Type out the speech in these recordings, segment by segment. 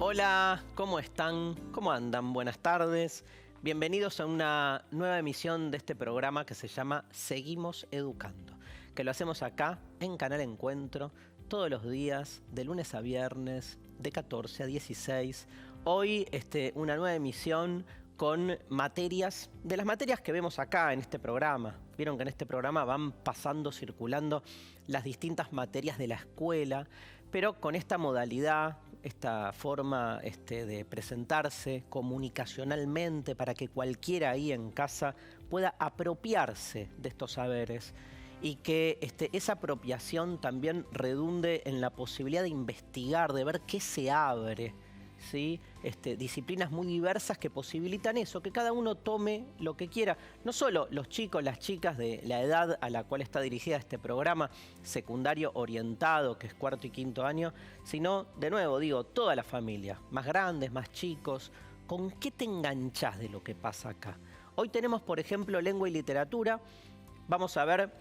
Hola, ¿cómo están? ¿Cómo andan? Buenas tardes. Bienvenidos a una nueva emisión de este programa que se llama Seguimos Educando, que lo hacemos acá en Canal Encuentro todos los días, de lunes a viernes, de 14 a 16. Hoy una nueva emisión con materias, de las materias que vemos acá en este programa. Vieron que en este programa van pasando, circulando las distintas materias de la escuela, pero con esta modalidad, esta forma de presentarse comunicacionalmente para que cualquiera ahí en casa pueda apropiarse de estos saberes y que esa apropiación también redunde en la posibilidad de investigar, de ver qué se abre, ¿sí? Disciplinas muy diversas que posibilitan eso, que cada uno tome lo que quiera. No solo los chicos, las chicas de la edad a la cual está dirigida este programa, secundario orientado, que es cuarto y quinto año, sino, de nuevo digo, toda la familia, más grandes, más chicos. ¿Con qué te enganchás de lo que pasa acá? Hoy tenemos, por ejemplo, lengua y literatura. Vamos a ver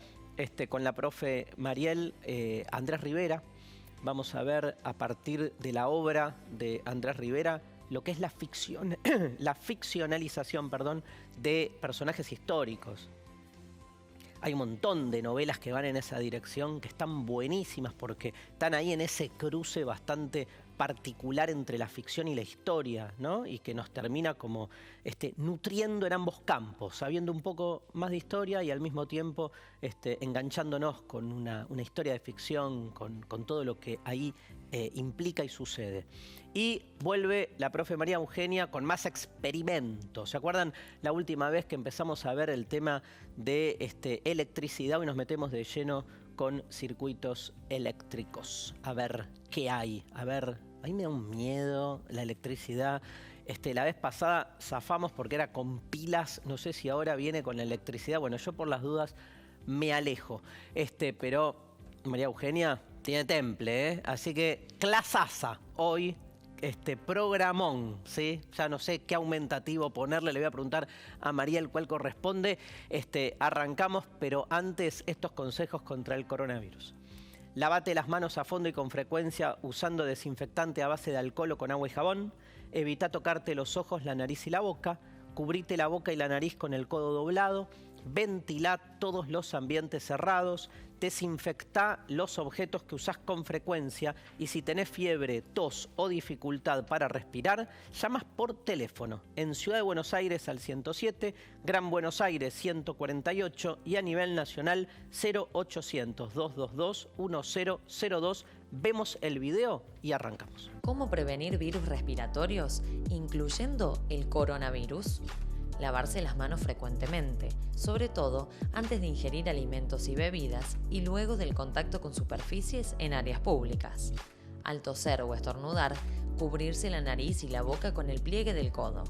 con la profe Mariel Andrés Rivera. Vamos a ver a partir de la obra de Andrés Rivera lo que es la ficcionalización, de personajes históricos. Hay un montón de novelas que van en esa dirección que están buenísimas porque están ahí en ese cruce bastante particular entre la ficción y la historia, ¿no? Y que nos termina como nutriendo en ambos campos, sabiendo un poco más de historia y al mismo tiempo enganchándonos con una historia de ficción, con todo lo que ahí implica y sucede. Y vuelve la profe María Eugenia con más experimentos. ¿Se acuerdan la última vez que empezamos a ver el tema de electricidad? Hoy nos metemos de lleno con circuitos eléctricos. A ver qué hay. A ver, a mí me da un miedo la electricidad. La vez pasada zafamos porque era con pilas. No sé si ahora viene con la electricidad. Bueno, yo por las dudas me alejo. Pero María Eugenia tiene temple, ¿eh? Así que clasaza hoy. Programón, ¿sí? Ya no sé qué aumentativo ponerle, le voy a preguntar a Mariel cuál corresponde. Arrancamos, pero antes estos consejos contra el coronavirus. Lavate las manos a fondo y con frecuencia usando desinfectante a base de alcohol o con agua y jabón. Evita tocarte los ojos, la nariz y la boca. Cubrite la boca y la nariz con el codo doblado. Ventilá todos los ambientes cerrados. Desinfectá los objetos que usás con frecuencia y si tenés fiebre, tos o dificultad para respirar, llamas por teléfono. En Ciudad de Buenos Aires al 107, Gran Buenos Aires 148 y a nivel nacional 0800-222-1002. Vemos el video y arrancamos. ¿Cómo prevenir virus respiratorios, incluyendo el coronavirus? Lavarse las manos frecuentemente, sobre todo antes de ingerir alimentos y bebidas y luego del contacto con superficies en áreas públicas. Al toser o estornudar, cubrirse la nariz y la boca con el pliegue del codo.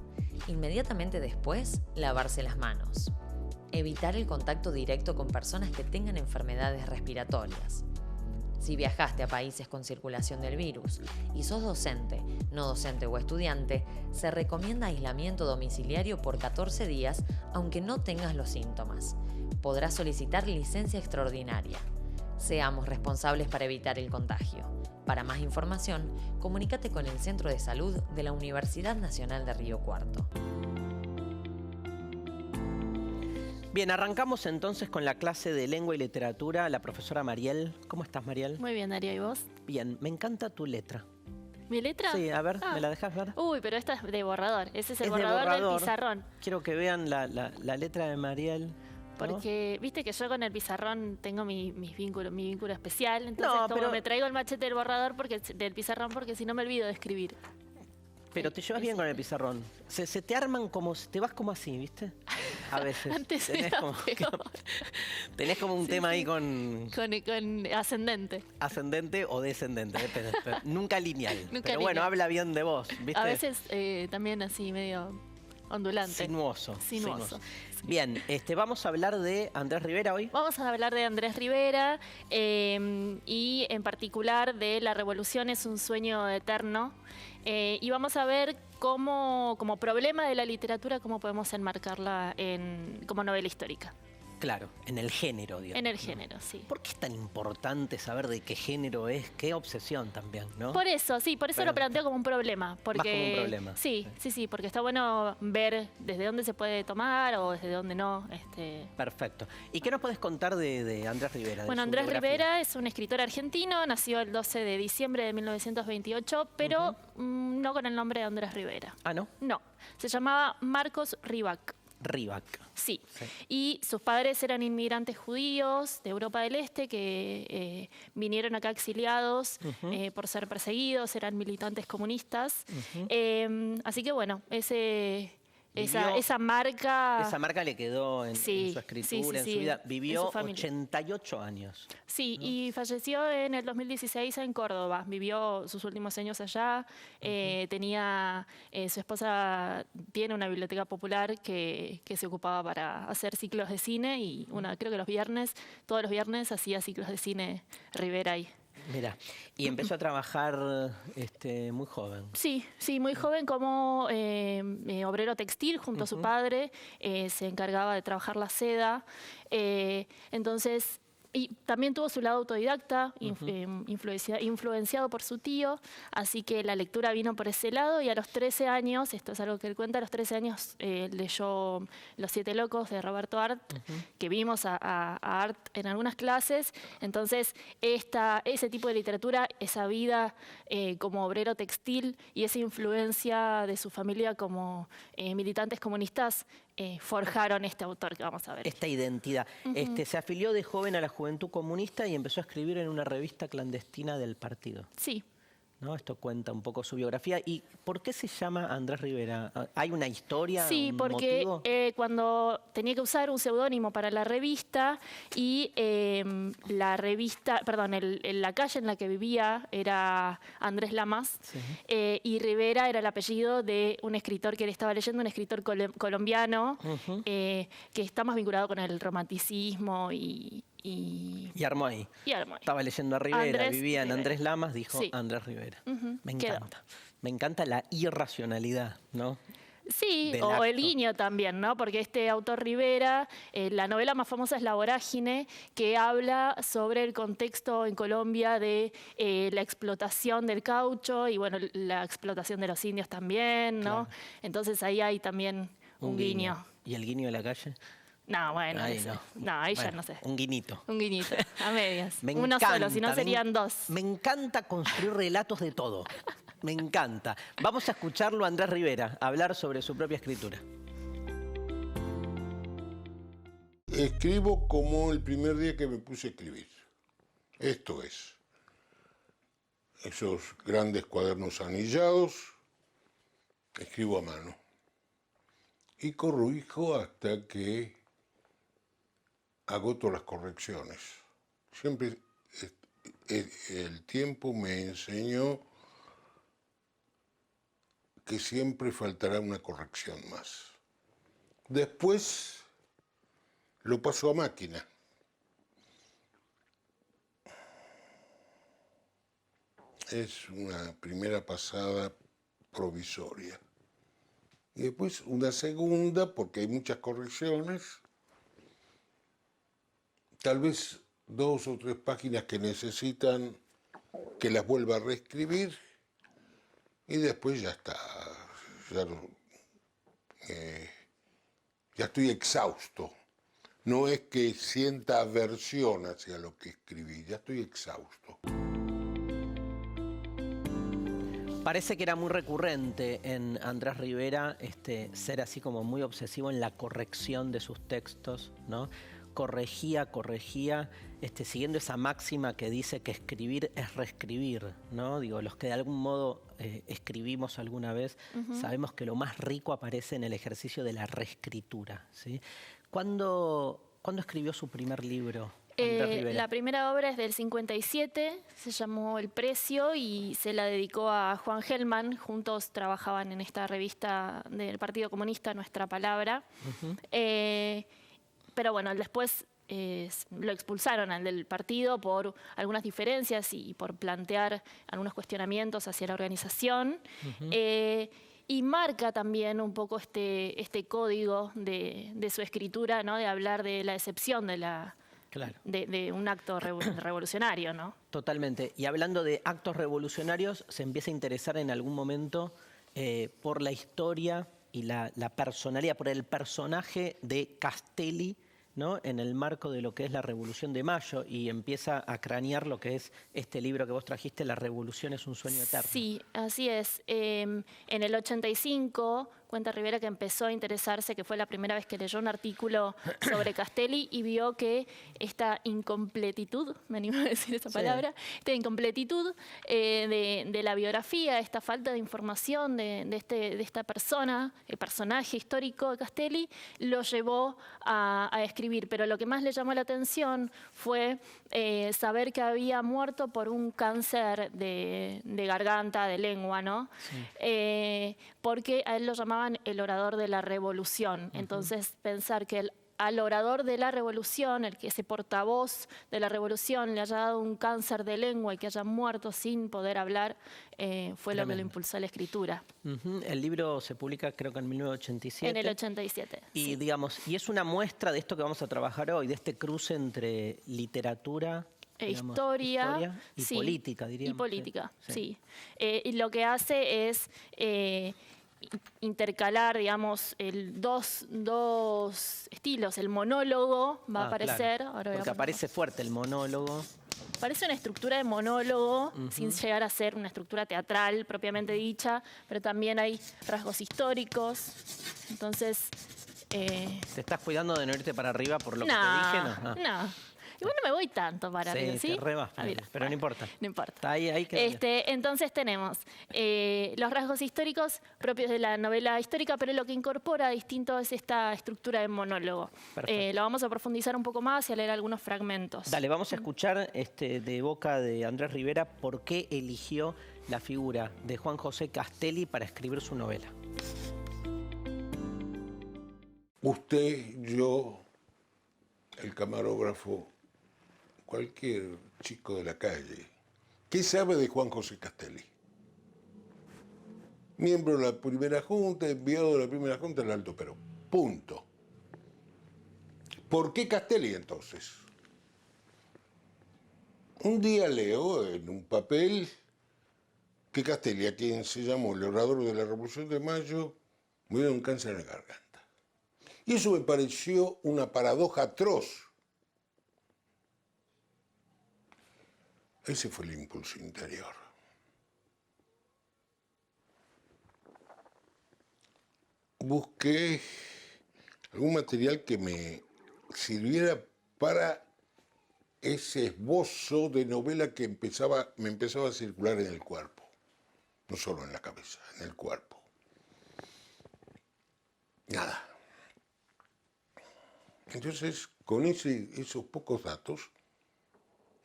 Inmediatamente después, lavarse las manos. Evitar el contacto directo con personas que tengan enfermedades respiratorias. Si viajaste a países con circulación del virus y sos docente, no docente o estudiante, se recomienda aislamiento domiciliario por 14 días aunque no tengas los síntomas. Podrás solicitar licencia extraordinaria. Seamos responsables para evitar el contagio. Para más información, comunícate con el Centro de Salud de la Universidad Nacional de Río Cuarto. Bien, arrancamos entonces con la clase de lengua y literatura. La profesora Mariel. ¿Cómo estás, Mariel? Muy bien, Darío, ¿y vos? Bien, me encanta tu letra. ¿Mi letra? Sí, a ver, ¿me la dejas ver? Uy, pero esta es de borrador. Ese es el de borrador del pizarrón. Quiero que vean la letra de Mariel. ¿No? Porque, viste que yo con el pizarrón tengo mi vínculo especial. Entonces, me traigo el machete del borrador del pizarrón porque si no me olvido de escribir. Pero te llevas bien con el pizarrón. Se te arman como, te vas como así, ¿viste? A veces. Antes tenés como un tema ahí con ascendente. Ascendente o descendente, depende. Pero nunca lineal. Pero bueno, lineal. habla bien de vos, ¿viste? A veces también así medio ondulante. Sinuoso. Bien, vamos a hablar de Andrés Rivera hoy. Vamos a hablar de Andrés Rivera y en particular de La Revolución es un sueño eterno. Y vamos a ver cómo, como problema de la literatura, cómo podemos enmarcarla como novela histórica. Claro, en el género, digamos. En el género, sí. ¿Por qué es tan importante saber de qué género es? Qué obsesión también, ¿no? Por eso, sí, por eso Bueno, lo planteo como un problema. Porque, más como un problema. Sí, porque está bueno ver desde dónde se puede tomar o desde dónde no. Perfecto. ¿Y qué nos podés contar de Andrés Rivera? Bueno, Andrés Rivera es un escritor argentino, nació el 12 de diciembre de 1928, pero no con el nombre de Andrés Rivera. Ah, ¿no? No, se llamaba Marcos Rivak. Rivak. Sí. Y sus padres eran inmigrantes judíos de Europa del Este que vinieron acá exiliados por ser perseguidos, eran militantes comunistas. Así que bueno, esa marca... Esa marca le quedó en su escritura, en su vida. Vivió 88 años. Sí, ¿no? Y falleció en el 2016 en Córdoba. Vivió sus últimos años allá. Su esposa tiene una biblioteca popular que se ocupaba para hacer ciclos de cine y creo que todos los viernes hacía ciclos de cine Rivera ahí. Mira, y empezó a trabajar muy joven. Sí, muy joven como obrero textil junto a su padre. Se encargaba de trabajar la seda. Entonces, y también tuvo su lado autodidacta, influenciado por su tío, así que la lectura vino por ese lado y a los 13 años, esto es algo que él cuenta, a los 13 años leyó Los Siete Locos de Roberto Arlt, que vimos a Arlt en algunas clases. Entonces, ese tipo de literatura, esa vida como obrero textil y esa influencia de su familia como militantes comunistas forjaron este autor que vamos a ver. Esta identidad. Se afilió de joven a la Juventud Comunista y empezó a escribir en una revista clandestina del partido. Sí. ¿No? Esto cuenta un poco su biografía. ¿Y por qué se llama Andrés Rivera? ¿Hay una historia? Sí, un porque motivo? Cuando tenía que usar un seudónimo para la revista y la calle en la que vivía era Andrés Lamas, y Rivera era el apellido de un escritor que él estaba leyendo, un escritor colombiano que está más vinculado con el romanticismo y armó ahí. Armó ahí. Estaba leyendo a Rivera, vivía en Andrés Lamas, dijo Andrés Rivera. Me encanta. Me encanta la irracionalidad, ¿no? Sí, o el guiño también, ¿no? Porque este autor Rivera, la novela más famosa es La Vorágine, que habla sobre el contexto en Colombia de la explotación del caucho y, bueno, la explotación de los indios también, ¿no? Claro. Entonces ahí hay también un guiño. ¿Y el guiño de la calle? No, bueno, ahí ya no sé. Un guiñito. Un guiñito, a medias. Uno solo, si no serían dos. Me encanta construir relatos de todo. Me encanta. Vamos a escucharlo a Andrés Rivera hablar sobre su propia escritura. Escribo como el primer día que me puse a escribir. Esto es. Esos grandes cuadernos anillados, escribo a mano. Y corrijo hasta que agoto las correcciones. Siempre el tiempo me enseñó que siempre faltará una corrección más. Después lo paso a máquina. Es una primera pasada provisoria. Y después una segunda, porque hay muchas correcciones. Tal vez 2 o 3 páginas que necesitan que las vuelva a reescribir. Y después ya está. Ya estoy exhausto. No es que sienta aversión hacia lo que escribí, ya estoy exhausto. Parece que era muy recurrente en Andrés Rivera ser así como muy obsesivo en la corrección de sus textos, ¿no? Corregía, siguiendo esa máxima que dice que escribir es reescribir, ¿no? Digo, los que de algún modo escribimos alguna vez, sabemos que lo más rico aparece en el ejercicio de la reescritura, ¿sí? ¿Cuándo escribió su primer libro? La primera obra es del 57, se llamó El Precio y se la dedicó a Juan Gelman. Juntos trabajaban en esta revista del Partido Comunista, Nuestra Palabra. Pero bueno, después lo expulsaron al del partido por algunas diferencias y por plantear algunos cuestionamientos hacia la organización. y marca también un poco este código de su escritura, ¿no? De hablar de la excepción Claro. de un acto revolucionario, ¿no? Totalmente. Y hablando de actos revolucionarios, se empieza a interesar en algún momento por la historia y la personalidad, por el personaje de Castelli, ¿no? En el marco de lo que es la Revolución de Mayo, y empieza a cranear lo que es este libro que vos trajiste, La Revolución es un sueño eterno. Sí, así es. En el 85, cuenta Rivera que empezó a interesarse, que fue la primera vez que leyó un artículo sobre Castelli y vio que esta incompletitud, me animo a decir esa palabra, esta incompletitud de la biografía, esta falta de información de esta persona, el personaje histórico de Castelli, lo llevó a escribir. Pero lo que más le llamó la atención fue saber que había muerto por un cáncer de garganta, de lengua, ¿no? Sí. Porque a él lo llamaban el orador de la revolución. Entonces, pensar que al orador de la revolución, ese portavoz de la revolución, le haya dado un cáncer de lengua y que haya muerto sin poder hablar, fue lo que lo impulsó a la escritura. El libro se publica creo que en 1987. En el 87, Y sí. digamos, y es una muestra de esto que vamos a trabajar hoy, de este cruce entre literatura, digamos, historia y sí, política, diríamos. Y política, sí. sí. Y lo que hace es intercalar, digamos, dos estilos. El monólogo va a aparecer. Claro, ahora porque aparece fuerte el monólogo. Parece una estructura de monólogo, sin llegar a ser una estructura teatral propiamente dicha, pero también hay rasgos históricos. Entonces... ¿Te estás cuidando de no irte para arriba por lo que te dije? No. Igual no me voy tanto para arriba, ¿sí? Te rebas, pero no importa. No importa. Está ahí queda. Entonces tenemos los rasgos históricos propios de la novela histórica, pero lo que incorpora distinto es esta estructura de monólogo. Lo vamos a profundizar un poco más y a leer algunos fragmentos. Dale, vamos a escuchar de boca de Andrés Rivera por qué eligió la figura de Juan José Castelli para escribir su novela. Usted, yo, el camarógrafo, cualquier chico de la calle, ¿qué sabe de Juan José Castelli? Miembro de la primera junta, enviado de la primera junta del Alto Perú. Punto. ¿Por qué Castelli entonces? Un día leo en un papel que Castelli, a quien se llamó el orador de la Revolución de Mayo, murió de un cáncer en la garganta. Y eso me pareció una paradoja atroz. Ese fue el impulso interior. Busqué algún material que me sirviera para ese esbozo de novela que me empezaba a circular en el cuerpo. No solo en la cabeza, en el cuerpo. Nada. Entonces, con esos pocos datos,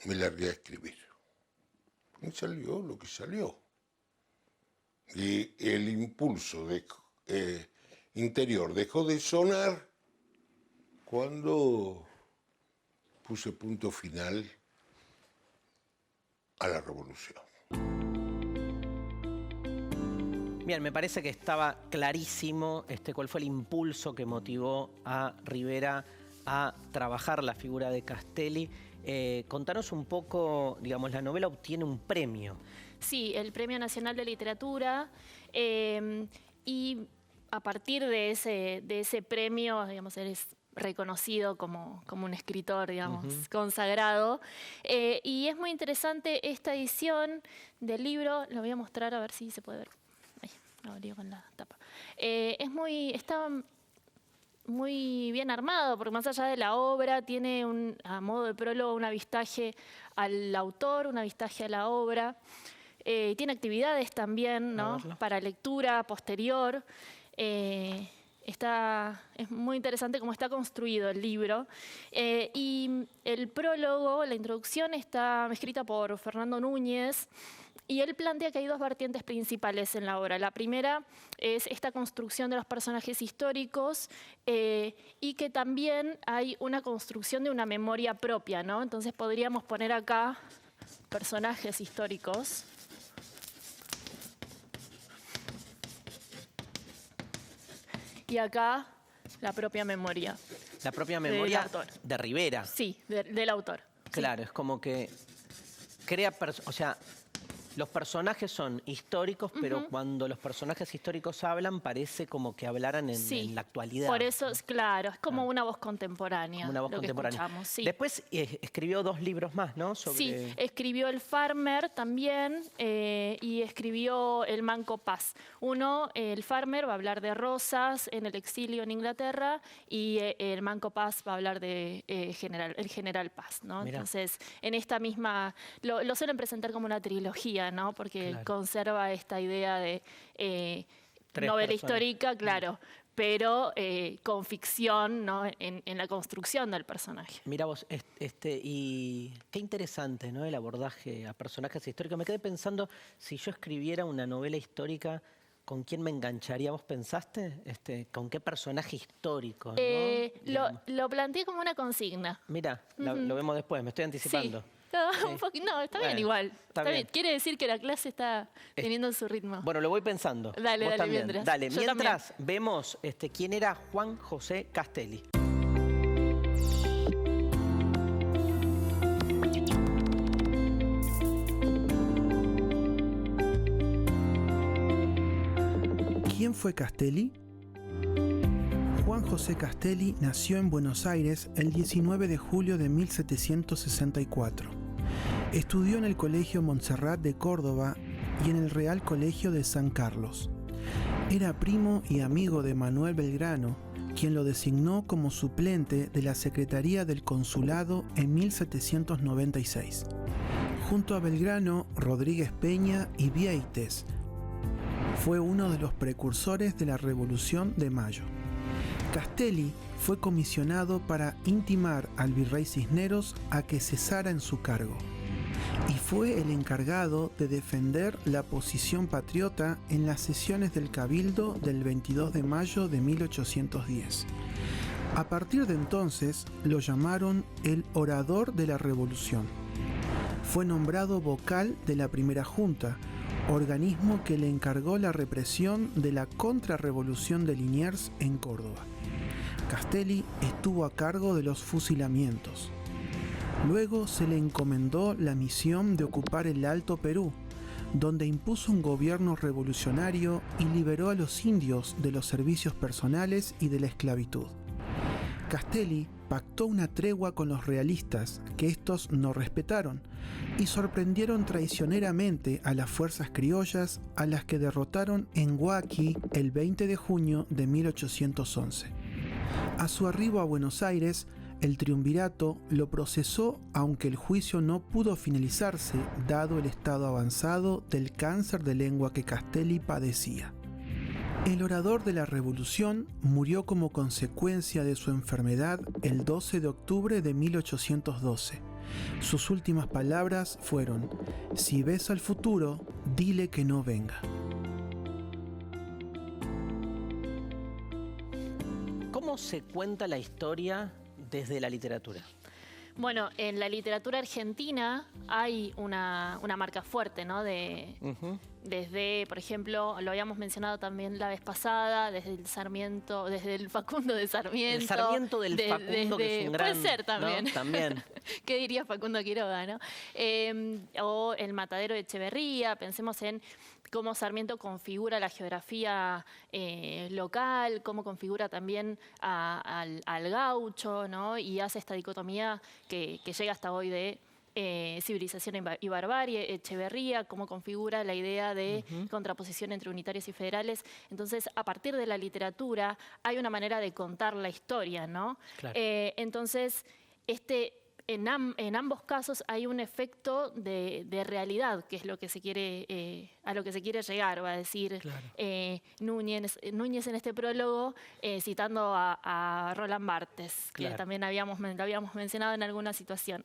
me largué a escribir. Y salió lo que salió. Y el impulso interior dejó de sonar cuando puse punto final a la revolución. Bien, me parece que estaba clarísimo cuál fue el impulso que motivó a Rivera a trabajar la figura de Castelli. Contanos un poco, digamos, la novela obtiene un premio. Sí, el Premio Nacional de Literatura, y a partir de ese premio, digamos, eres reconocido como un escritor, digamos, consagrado. Y es muy interesante esta edición del libro, lo voy a mostrar a ver si se puede ver. Ay, con la tapa. Está muy bien armado, porque más allá de la obra, tiene a modo de prólogo un avistaje al autor, un avistaje a la obra. Tiene actividades también, ¿no? Para lectura posterior. Es muy interesante cómo está construido el libro. Y el prólogo, la introducción, está escrita por Fernando Núñez. Y él plantea que hay dos vertientes principales en la obra. La primera es esta construcción de los personajes históricos y que también hay una construcción de una memoria propia, ¿no? Entonces podríamos poner acá personajes históricos. y acá la propia memoria. La propia memoria autor. de Rivera. Sí, del autor. Claro, es como que crea, o sea, los personajes son históricos, pero cuando los personajes históricos hablan, parece como que hablaran en la actualidad. Por eso, claro, es como una voz contemporánea. Como una voz lo que contemporánea. escuchamos, sí. Después escribió 2 libros más, ¿no? Sí, escribió El Farmer también y escribió El Manco Paz. Uno, El Farmer, va a hablar de Rosas en el exilio en Inglaterra y El Manco Paz va a hablar de el General Paz, ¿no? Mirá. Entonces, en esta misma... Lo suelen presentar como una trilogía, ¿no? Porque conserva esta idea de novela histórica, claro, pero con ficción, ¿no? En la construcción del personaje. Mira vos, y qué interesante, ¿no? El abordaje a personajes históricos. Me quedé pensando, si yo escribiera una novela histórica, ¿con quién me engancharía? ¿Vos pensaste? ¿Con qué personaje histórico? ¿No? Lo planteé como una consigna. Mira, lo vemos después, me estoy anticipando. Sí. No, está bien igual. Está bien. Quiere decir que la clase está teniendo su ritmo. Bueno, lo voy pensando. Dale, Vos dale, también. mientras. Dale, Yo mientras vemos quién era Juan José Castelli. ¿Quién fue Castelli? Juan José Castelli nació en Buenos Aires el 19 de julio de 1764. Estudió en el Colegio Montserrat de Córdoba y en el Real Colegio de San Carlos. Era primo y amigo de Manuel Belgrano, quien lo designó como suplente de la Secretaría del Consulado en 1796. Junto a Belgrano, Rodríguez Peña y Vieites, fue uno de los precursores de la Revolución de Mayo. Castelli fue comisionado para intimar al virrey Cisneros a que cesara en su cargo y fue el encargado de defender la posición patriota en las sesiones del Cabildo del 22 de mayo de 1810. A partir de entonces lo llamaron el orador de la Revolución. Fue nombrado vocal de la Primera Junta, organismo que le encargó la represión de la contrarrevolución de Liniers en Córdoba. Castelli estuvo a cargo de los fusilamientos. Luego se le encomendó la misión de ocupar el Alto Perú, donde impuso un gobierno revolucionario y liberó a los indios de los servicios personales y de la esclavitud. Castelli pactó una tregua con los realistas, que estos no respetaron, y sorprendieron traicioneramente a las fuerzas criollas, a las que derrotaron en Huaqui el 20 de junio de 1811. A su arribo a Buenos Aires, el triunvirato lo procesó, aunque el juicio no pudo finalizarse, dado el estado avanzado del cáncer de lengua que Castelli padecía. El orador de la Revolución murió como consecuencia de su enfermedad el 12 de octubre de 1812. Sus últimas palabras fueron: "Si ves al futuro, dile que no venga". ¿Cómo se cuenta la historia desde la literatura? Bueno, en la literatura argentina hay una marca fuerte, ¿no? Desde, por ejemplo, lo habíamos mencionado también la vez pasada, desde el Sarmiento, desde el Facundo de Sarmiento. El Sarmiento del Facundo, que es un gran... Puede ser también. ¿No? También. ¿Qué diría Facundo Quiroga, no? O el Matadero de Echeverría, pensemos en cómo Sarmiento configura la geografía local, cómo configura también al gaucho, ¿no? Y hace esta dicotomía que llega hasta hoy de civilización y barbarie. Echeverría, cómo configura la idea de contraposición entre unitarios y federales. Entonces, a partir de la literatura hay una manera de contar la historia, ¿no? Claro. Entonces, en ambos casos hay un efecto de realidad, que es lo que se quiere, a lo que se quiere llegar, va a decir Núñez en este prólogo, citando a Roland Barthes, que también lo habíamos mencionado en alguna situación.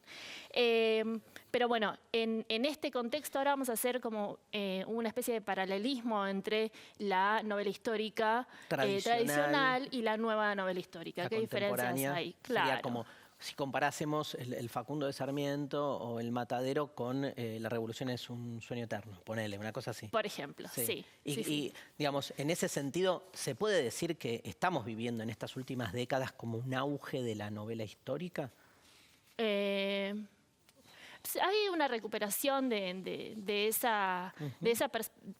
Pero bueno, en este contexto ahora vamos a hacer como una especie de paralelismo entre la novela histórica tradicional y la nueva novela histórica. ¿Qué diferencias hay? Sería como si comparásemos el Facundo de Sarmiento o el Matadero con La Revolución es un sueño eterno, ponele, una cosa así. Por ejemplo, sí. Y, digamos, en ese sentido, ¿se puede decir que estamos viviendo en estas últimas décadas como un auge de la novela histórica? Hay una recuperación de esa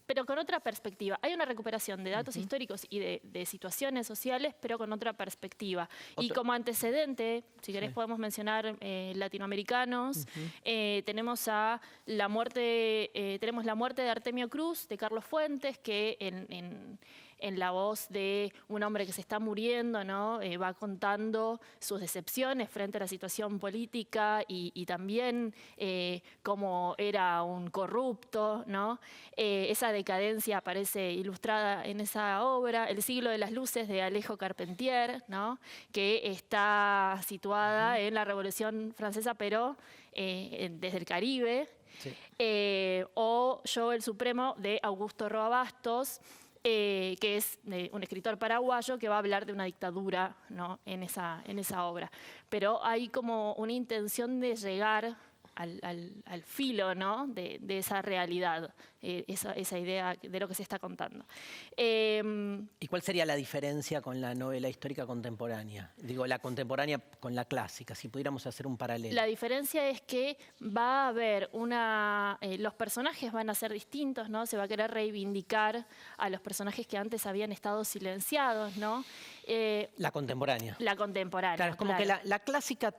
pero con otra perspectiva. Hay una recuperación de datos históricos y de situaciones sociales, pero con otra perspectiva. Y como antecedente, si querés podemos mencionar latinoamericanos, tenemos la muerte de Artemio Cruz, de Carlos Fuentes, que en la voz de un hombre que se está muriendo, ¿no? Va contando sus decepciones frente a la situación política y también cómo era un corrupto, ¿no? Esa decadencia aparece ilustrada en esa obra. El siglo de las luces, de Alejo Carpentier, ¿no? Que está situada en la Revolución Francesa, pero desde el Caribe. Sí. O Yo, el Supremo, de Augusto Roa Bastos, que es un escritor paraguayo que va a hablar de una dictadura, ¿no? en esa obra. Pero hay como una intención de llegar al filo, ¿no? de esa realidad, esa idea de lo que se está contando. ¿Y cuál sería la diferencia con la novela histórica contemporánea? Digo, la contemporánea con la clásica, si pudiéramos hacer un paralelo. La diferencia es que va a haber los personajes van a ser distintos, ¿no? Se va a querer reivindicar a los personajes que antes habían estado silenciados, ¿no? La contemporánea. La contemporánea, Claro, es como que la clásica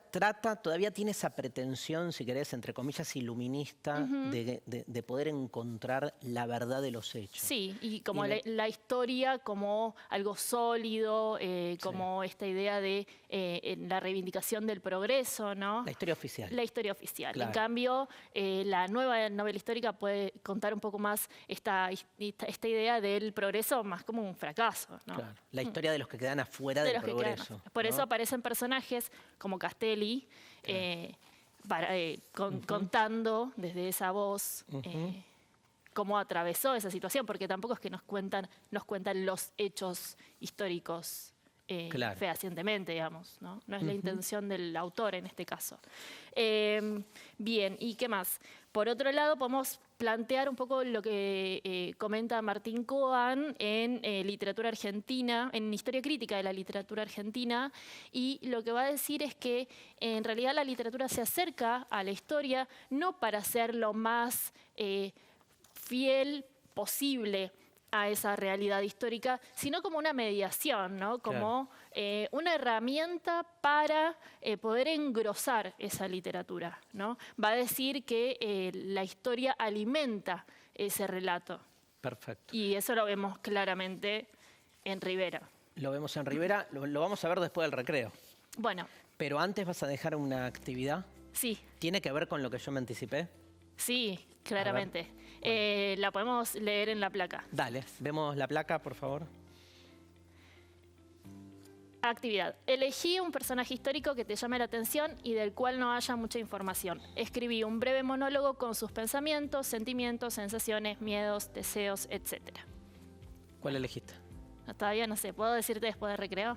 todavía tiene esa pretensión, si querés, entre comillas, iluminista, de poder encontrar la verdad de los hechos. Sí, y como la historia como algo sólido, como esta idea de la reivindicación del progreso, ¿no? La historia oficial. La historia oficial. Claro. En cambio, la nueva novela histórica puede contar un poco más esta idea del progreso más como un fracaso, ¿no? Claro. La historia de los que quedan afuera del progreso. Por ¿no? eso aparecen personajes como Castelli, contando desde esa voz cómo atravesó esa situación, porque tampoco es que nos cuentan los hechos históricos fehacientemente, digamos, ¿no? No es la intención del autor en este caso. Bien, ¿y qué más? Por otro lado, podemos plantear un poco lo que comenta Martín Coan en literatura argentina, en historia crítica de la literatura argentina, y lo que va a decir es que en realidad la literatura se acerca a la historia no para ser lo más fiel posible a esa realidad histórica, sino como una mediación, ¿no? Como una herramienta para poder engrosar esa literatura, ¿no? Va a decir que la historia alimenta ese relato. Perfecto. Y eso lo vemos claramente en Rivera. Lo vemos en Rivera, lo vamos a ver después del recreo. Bueno. Pero antes vas a dejar una actividad. Sí. ¿Tiene que ver con lo que yo me anticipé? Sí, claramente. La podemos leer en la placa. Dale, vemos la placa, por favor. Actividad. Elegí un personaje histórico que te llame la atención y del cual no haya mucha información. Escribí un breve monólogo con sus pensamientos, sentimientos, sensaciones, miedos, deseos, etc. ¿Cuál elegiste? Todavía no sé. ¿Puedo decirte después de recreo?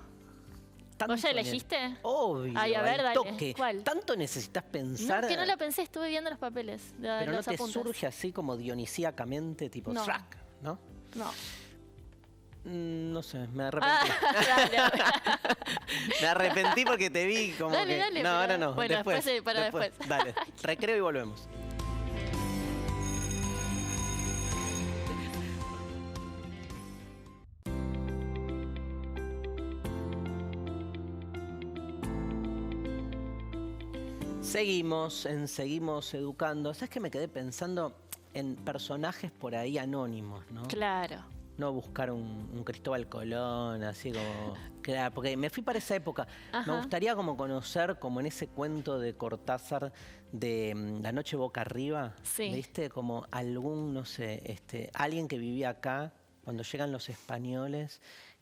Tanto ¿Vos ya elegiste? Obvio. Ay, a ver, al dale. toque. ¿Cuál? ¿Tanto necesitas pensar? No, que no la pensé. Estuve viendo los papeles. Pero no los te apuntes. surge así como dionisíacamente, tipo No. Shrek, ¿no? No. No sé, me arrepentí. Dale. Me arrepentí porque te vi como Dale, que... dale, no, pero- ahora no. bueno, después, después. Dale, recreo y volvemos. Seguimos educando. ¿Sabes que me quedé pensando en personajes por ahí anónimos, ¿no? Claro. No buscar un Cristóbal Colón, así como... Claro, porque me fui para esa época. Ajá. Me gustaría como conocer, como en ese cuento de Cortázar, de La noche boca arriba, Sí. ¿viste? Como algún, no sé, alguien que vivía acá, cuando llegan los españoles,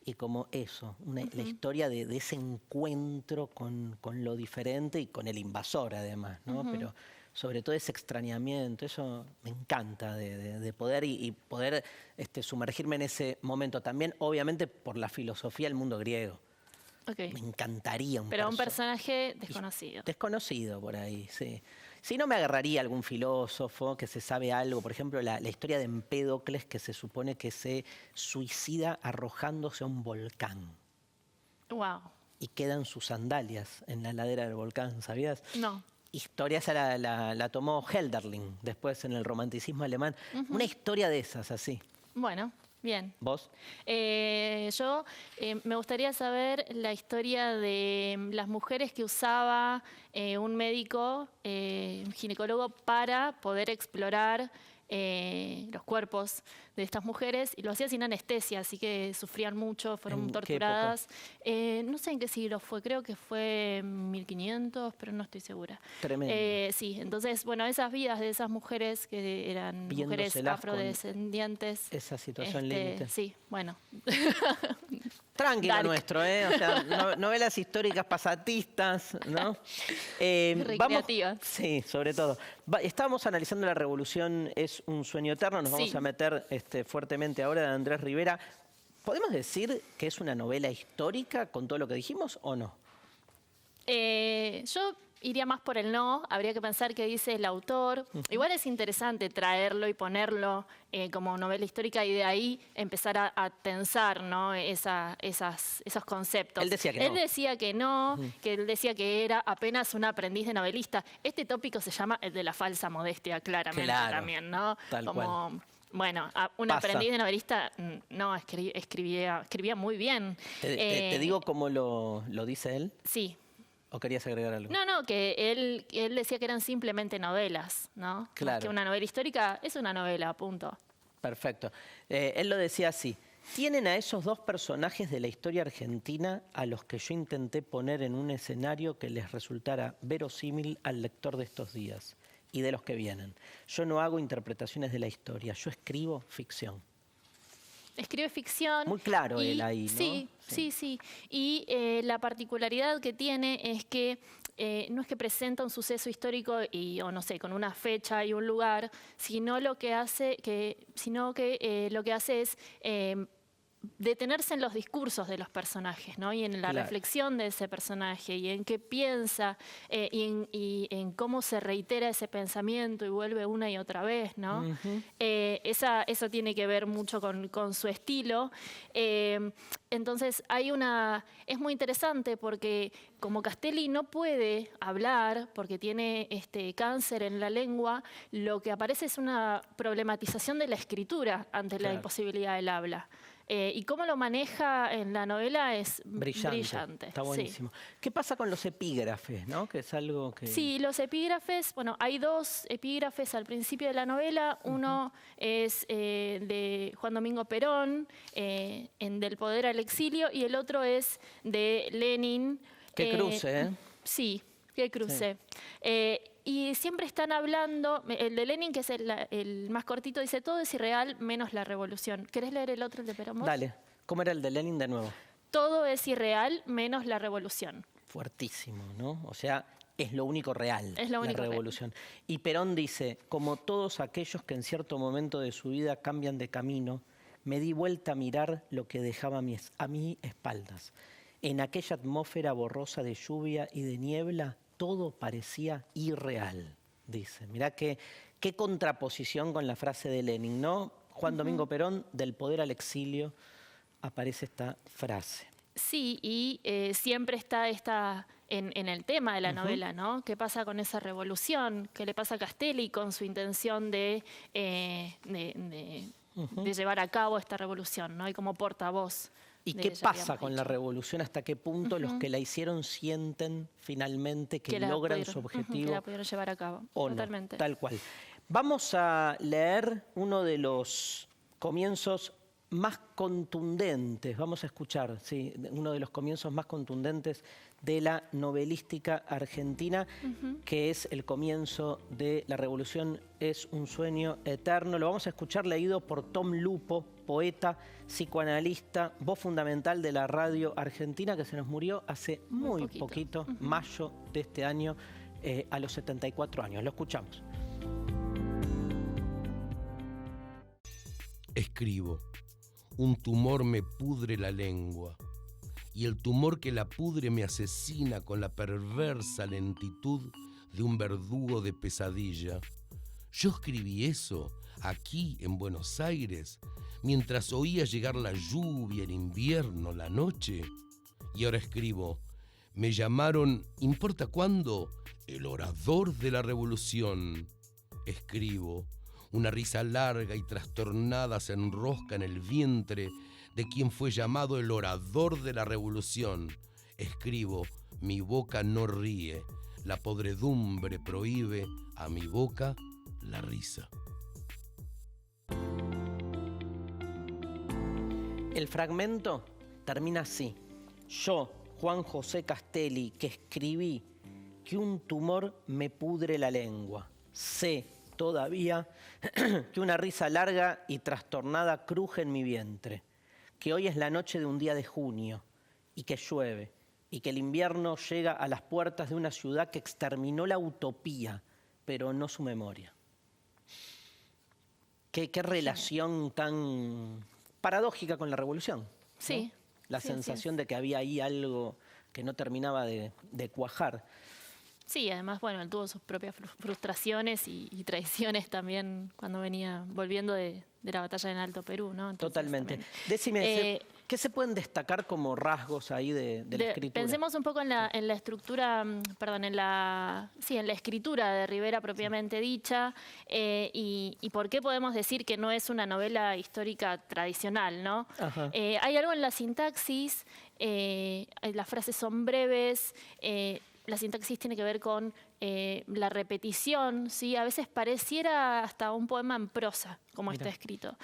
y como eso, la historia de ese encuentro con lo diferente y con el invasor además, ¿no? Pero sobre todo ese extrañamiento, eso me encanta de poder y poder sumergirme en ese momento. También, obviamente, por la filosofía del mundo griego. Ok. Me encantaría Pero un personaje desconocido. Desconocido por ahí, sí. Si no, me agarraría algún filósofo que se sabe algo. Por ejemplo, la historia de Empédocles, que se supone que se suicida arrojándose a un volcán. Wow. Y quedan sus sandalias en la ladera del volcán, ¿sabías? No. Historia esa la tomó Hölderlin después en el romanticismo alemán. Una historia de esas, así. Bueno, bien. ¿Vos? Yo me gustaría saber la historia de las mujeres que usaba un médico, un ginecólogo, para poder explorar los cuerpos de estas mujeres, y lo hacía sin anestesia, así que sufrían mucho, fueron ¿En qué torturadas. No sé en qué siglo fue, creo que fue 1500, pero no estoy segura. Tremendo. Sí, entonces, bueno, esas vidas de esas mujeres que eran mujeres Viéndoselas con afrodescendientes. esa situación límite. Sí, bueno. Tranquilo Dark. nuestro, ¿eh? O sea, novelas históricas pasatistas, ¿no? Recreativas. Sí, sobre todo. Estábamos analizando La Revolución es un sueño eterno, nos vamos Sí. a meter fuertemente ahora de Andrés Rivera. ¿Podemos decir que es una novela histórica con todo lo que dijimos o no? Yo iría más por el no, habría que pensar qué dice el autor. Igual es interesante traerlo y ponerlo como novela histórica y de ahí empezar a tensar, ¿no? esos conceptos. Él decía que no. Él decía que no, que él decía que era apenas un aprendiz de novelista. Este tópico se llama el de la falsa modestia, claramente Claro, también, ¿no? tal cual. Bueno, un Pasa. aprendiz de novelista, no, escribía muy bien. ¿Te digo cómo lo dice él? Sí. ¿O querías agregar algo? No, que él decía que eran simplemente novelas, ¿no? Claro. Más que una novela histórica es una novela, punto. Perfecto. Él lo decía así. Tienen a esos dos personajes de la historia argentina a los que yo intenté poner en un escenario que les resultara verosímil al lector de estos días y de los que vienen. Yo no hago interpretaciones de la historia, yo escribo ficción. Escribe ficción. Muy claro él ahí, ¿no? Sí. Y la particularidad que tiene es que no es que presenta un suceso histórico o no sé, con una fecha y un lugar, sino lo que hace es detenerse en los discursos de los personajes, ¿no? Y en la reflexión de ese personaje, y en qué piensa, y en cómo se reitera ese pensamiento y vuelve una y otra vez, ¿no? Eso tiene que ver mucho con su estilo. Entonces es muy interesante porque como Castelli no puede hablar porque tiene cáncer en la lengua, lo que aparece es una problematización de la escritura ante la imposibilidad del habla. Y cómo lo maneja en la novela es brillante. Está buenísimo. ¿Qué pasa con los epígrafes, no? Que es algo que... Sí, los epígrafes, bueno, hay dos epígrafes al principio de la novela. Uno es de Juan Domingo Perón, en Del poder al exilio, y el otro es de Lenin. Qué cruce, ¿eh? Sí, qué cruce. Y siempre están hablando, el de Lenin, que es el más cortito, dice: todo es irreal menos la revolución. ¿Querés leer el otro, el de Perón? Dale. ¿Cómo era el de Lenin de nuevo? Todo es irreal menos la revolución. Fuertísimo, ¿no? O sea, es lo único real, Es lo único la revolución. Y Perón dice: como todos aquellos que en cierto momento de su vida cambian de camino, me di vuelta a mirar lo que dejaba a mis espaldas. En aquella atmósfera borrosa de lluvia y de niebla, todo parecía irreal, dice. Mirá qué contraposición con la frase de Lenin, ¿no? Juan Domingo Perón, del poder al exilio, aparece esta frase. Sí, y siempre está en el tema de la novela, ¿no? ¿Qué pasa con esa revolución? ¿Qué le pasa a Castelli con su intención de llevar a cabo esta revolución, ¿no? Y como portavoz. ¿Y qué pasa con la revolución? ¿Hasta qué punto los que la hicieron sienten finalmente que logran su objetivo? Que la pudieron llevar a cabo. O Totalmente. No, tal cual. Vamos a leer uno de los comienzos más contundentes, vamos a escuchar, sí, uno de los comienzos más contundentes de la novelística argentina, que es el comienzo de La Revolución es un sueño eterno. Lo vamos a escuchar leído por Tom Lupo, poeta, psicoanalista, voz fundamental de la radio argentina, que se nos murió hace muy poquito, mayo de este año, a los 74 años. Lo escuchamos. Escribo. Un tumor me pudre la lengua y el tumor que la pudre me asesina con la perversa lentitud de un verdugo de pesadilla. Yo escribí eso aquí en Buenos Aires, mientras oía llegar la lluvia, el invierno, la noche. Y ahora escribo, me llamaron, ¿importa cuándo? El orador de la revolución. Escribo, una risa larga y trastornada se enrosca en el vientre de quien fue llamado el orador de la revolución. Escribo, mi boca no ríe, la podredumbre prohíbe a mi boca la risa. El fragmento termina así. Yo, Juan José Castelli, que escribí que un tumor me pudre la lengua. Sé todavía que una risa larga y trastornada cruje en mi vientre, que hoy es la noche de un día de junio y que llueve y que el invierno llega a las puertas de una ciudad que exterminó la utopía, pero no su memoria. Qué relación tan paradójica con la revolución, ¿no? Sí. La Sí, sensación de que había ahí algo que no terminaba de cuajar. Sí, además, bueno, él tuvo sus propias frustraciones y traiciones también cuando venía volviendo de la batalla en Alto Perú, ¿no? Entonces, Totalmente. también. Decime, ¿qué se pueden destacar como rasgos ahí de la escritura? Pensemos un poco en la estructura, perdón, en la escritura de Rivera propiamente dicha, y por qué podemos decir que no es una novela histórica tradicional, ¿no? Hay algo en la sintaxis, las frases son breves, la sintaxis tiene que ver con la repetición, ¿sí? A veces pareciera hasta un poema en prosa, como está escrito.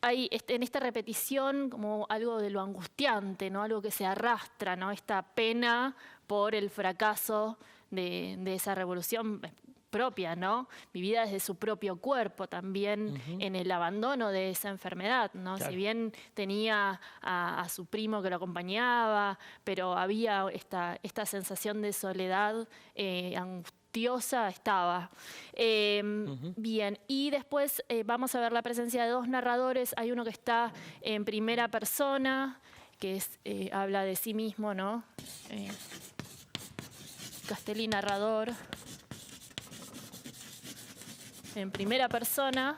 Hay en esta repetición como algo de lo angustiante, ¿no? Algo que se arrastra, ¿no? Esta pena por el fracaso de esa revolución propia, ¿no? Vivida desde su propio cuerpo también, en el abandono de esa enfermedad, ¿no? Claro. Si bien tenía a su primo que lo acompañaba, pero había esta sensación de soledad angustiosa estaba. Bien, y después vamos a ver la presencia de dos narradores. Hay uno que está en primera persona, que habla de sí mismo, ¿no? Castelli narrador en primera persona,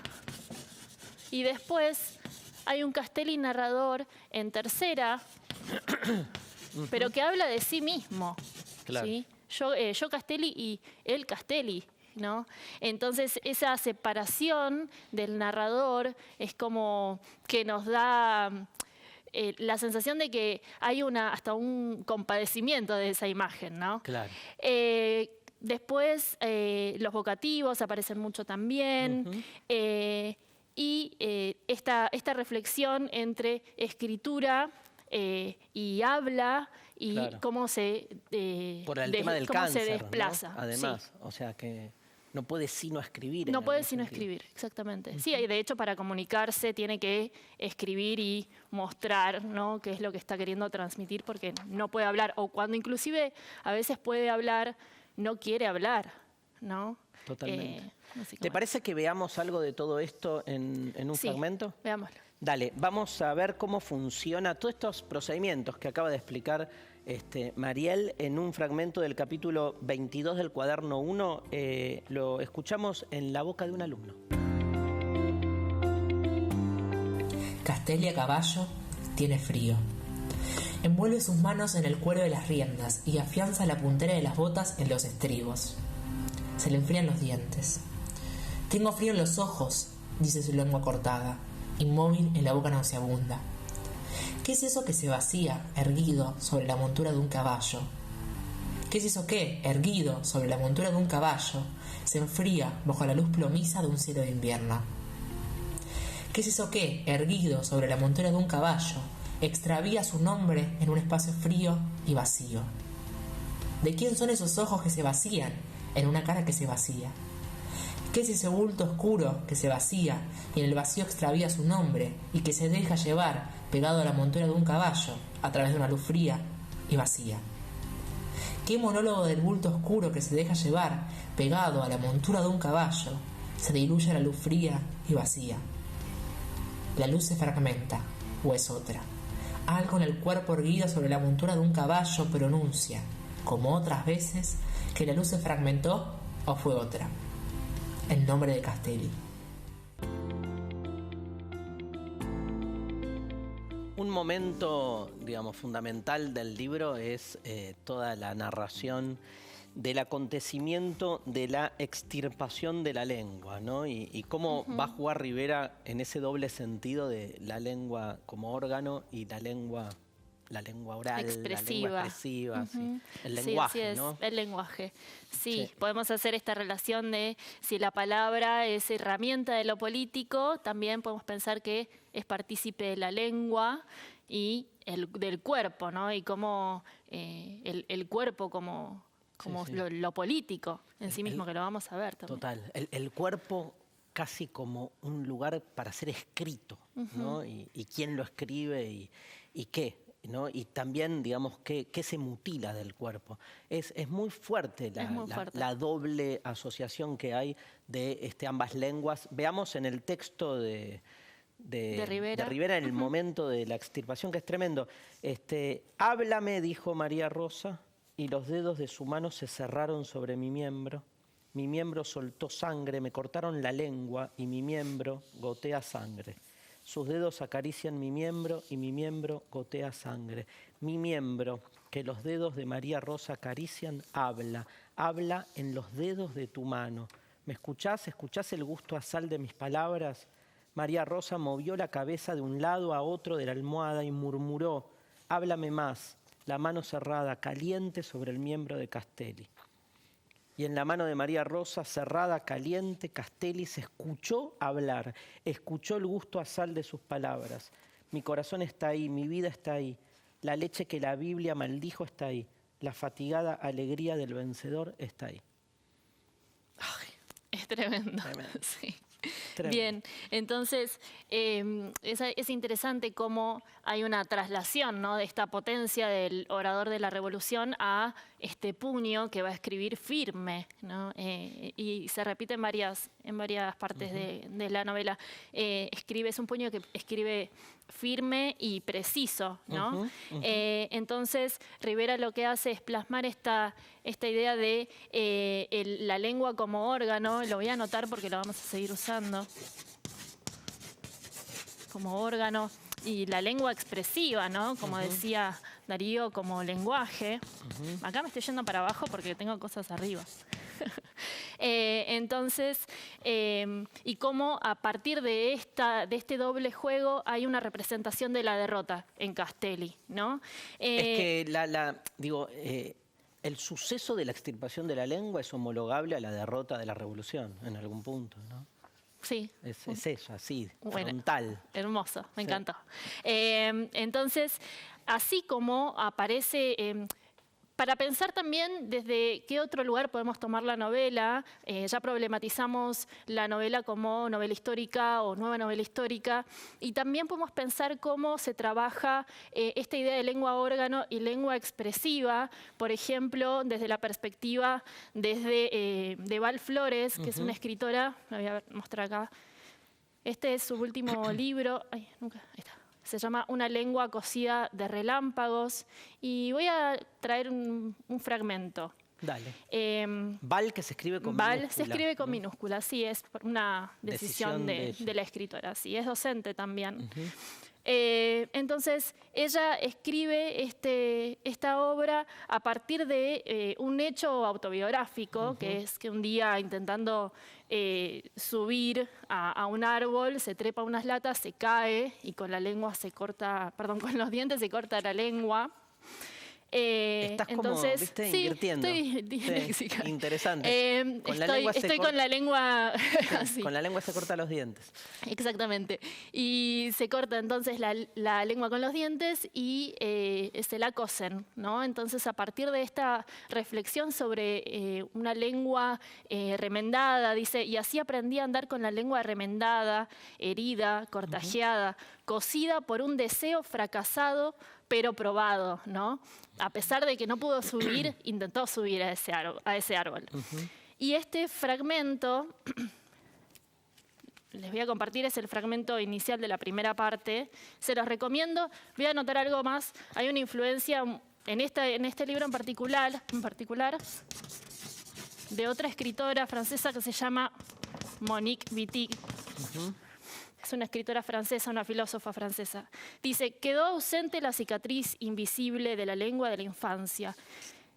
y después hay un Castelli narrador en tercera, pero que habla de sí mismo. Claro. ¿Sí? Yo Castelli y él Castelli, ¿no? Entonces esa separación del narrador es como que nos da la sensación de que hay hasta un compadecimiento de esa imagen, ¿no? Claro. Después los vocativos aparecen mucho también, y esta reflexión entre escritura y habla y cómo se por el tema del cáncer, se desplaza. ¿no? Además, o sea que no puede sino escribir. No puede sino escribir, exactamente. Sí, de hecho para comunicarse tiene que escribir y mostrar, ¿no? Qué es lo que está queriendo transmitir, porque no puede hablar, o cuando inclusive a veces puede hablar, no quiere hablar, ¿no? Totalmente. ¿Te parece que veamos algo de todo esto en un fragmento? Veámoslo. Dale, vamos a ver cómo funciona todos estos procedimientos que acaba de explicar Mariel en un fragmento del capítulo 22 del cuaderno 1. Lo escuchamos en la boca de un alumno. Castelli a caballo tiene frío. Envuelve sus manos en el cuero de las riendas y afianza la puntera de las botas en los estribos. Se le enfrían los dientes. Tengo frío en los ojos, dice su lengua cortada, inmóvil en la boca nauseabunda. ¿Qué es eso que se vacía, erguido, sobre la montura de un caballo? ¿Qué es eso que, erguido, sobre la montura de un caballo, se enfría bajo la luz plomiza de un cielo de invierno? ¿Qué es eso que, erguido, sobre la montura de un caballo, extravía su nombre en un espacio frío y vacío? ¿De quién son esos ojos que se vacían en una cara que se vacía? ¿Qué es ese bulto oscuro que se vacía y en el vacío extravía su nombre y que se deja llevar pegado a la montura de un caballo a través de una luz fría y vacía? ¿Qué monólogo del bulto oscuro que se deja llevar pegado a la montura de un caballo se diluye en la luz fría y vacía? La luz se fragmenta, o es otra. algo en el cuerpo erguido sobre la montura de un caballo pronuncia, como otras veces, que la luz se fragmentó o fue otra. El nombre de Castelli. Un momento, digamos, fundamental del libro es toda la narración del acontecimiento de la extirpación de la lengua, ¿no? Y cómo va a jugar Rivera en ese doble sentido de la lengua como órgano y la lengua oral, expresiva. la lengua expresiva, sí. El Sí, lenguaje, así es, ¿no? el lenguaje. Sí, Sí. podemos hacer esta relación de si la palabra es herramienta de lo político, también podemos pensar que es partícipe de la lengua y del cuerpo, ¿no? Y cómo el cuerpo como Sí. lo político en sí mismo, que lo vamos a ver también. Total. El cuerpo casi como un lugar para ser escrito, ¿no? Y quién lo escribe y qué, ¿no? Y también, digamos, qué se mutila del cuerpo. Es muy fuerte la doble asociación que hay de ambas lenguas. Veamos en el texto de Rivera en el momento de la extirpación, que es tremendo. Háblame, dijo María Rosa, y los dedos de su mano se cerraron sobre mi miembro. Mi miembro soltó sangre, me cortaron la lengua y mi miembro gotea sangre. Sus dedos acarician mi miembro y mi miembro gotea sangre. Mi miembro, que los dedos de María Rosa acarician, habla en los dedos de tu mano. ¿Me escuchás? ¿Escuchás el gusto a sal de mis palabras? María Rosa movió la cabeza de un lado a otro de la almohada y murmuró, háblame más, la mano cerrada, caliente sobre el miembro de Castelli. Y en la mano de María Rosa, cerrada, caliente, Castelli se escuchó hablar, escuchó el gusto a sal de sus palabras. Mi corazón está ahí, mi vida está ahí, la leche que la Biblia maldijo está ahí, la fatigada alegría del vencedor está ahí. Ay, Es tremendo. Sí. tremendo. Bien, entonces es interesante cómo hay una traslación, ¿no?, de esta potencia del orador de la revolución a este puño que va a escribir firme, ¿no? Y se repite en varias partes de la novela. Es un puño que escribe firme y preciso, ¿no? Entonces Rivera lo que hace es plasmar esta idea de la lengua como órgano. Lo voy a anotar porque lo vamos a seguir usando como órgano, y la lengua expresiva, ¿no? Como decía Darío, como lenguaje. Acá me estoy yendo para abajo porque tengo cosas arriba. Entonces, y cómo a partir de este doble juego hay una representación de la derrota en Castelli, ¿no? Es que el suceso de la extirpación de la lengua es homologable a la derrota de la revolución en algún punto, ¿no? Sí. Es eso, así, Bueno, frontal. hermoso, me Sí. encantó. Entonces, así como aparece, para pensar también desde qué otro lugar podemos tomar la novela, ya problematizamos la novela como novela histórica o nueva novela histórica, y también podemos pensar cómo se trabaja esta idea de lengua órgano y lengua expresiva, por ejemplo, desde la perspectiva de Val Flores, que es una escritora, la voy a mostrar acá. Este es su último libro. Ahí está. Se llama Una lengua cosida de relámpagos. Y voy a traer un fragmento. Dale. Val, que se escribe con Val minúscula, se escribe con ¿no? minúscula, sí, es por una decisión de la escritora, sí, es docente también. Entonces, ella escribe esta obra a partir de un hecho autobiográfico, que es que un día, intentando subir a un árbol, se trepa unas latas, se cae y con con los dientes se corta la lengua. Estás entonces, como, ¿viste? Sí, Invirtiendo. estoy disléxica. Interesante. Estoy con la lengua así. Con la lengua se corta los dientes. Exactamente. Y se corta entonces la lengua con los dientes y se la cosen, ¿no? Entonces, a partir de esta reflexión sobre una lengua remendada, dice, y así aprendí a andar con la lengua remendada, herida, cortajeada, cosida por un deseo fracasado, pero probado, ¿no? A pesar de que no pudo subir, intentó subir a ese árbol. Y este fragmento les voy a compartir es el fragmento inicial de la primera parte. Se los recomiendo. Voy a anotar algo más. Hay una influencia en este libro en particular de otra escritora francesa que se llama Monique Wittig. Es una escritora francesa, una filósofa francesa. Dice, quedó ausente la cicatriz invisible de la lengua de la infancia,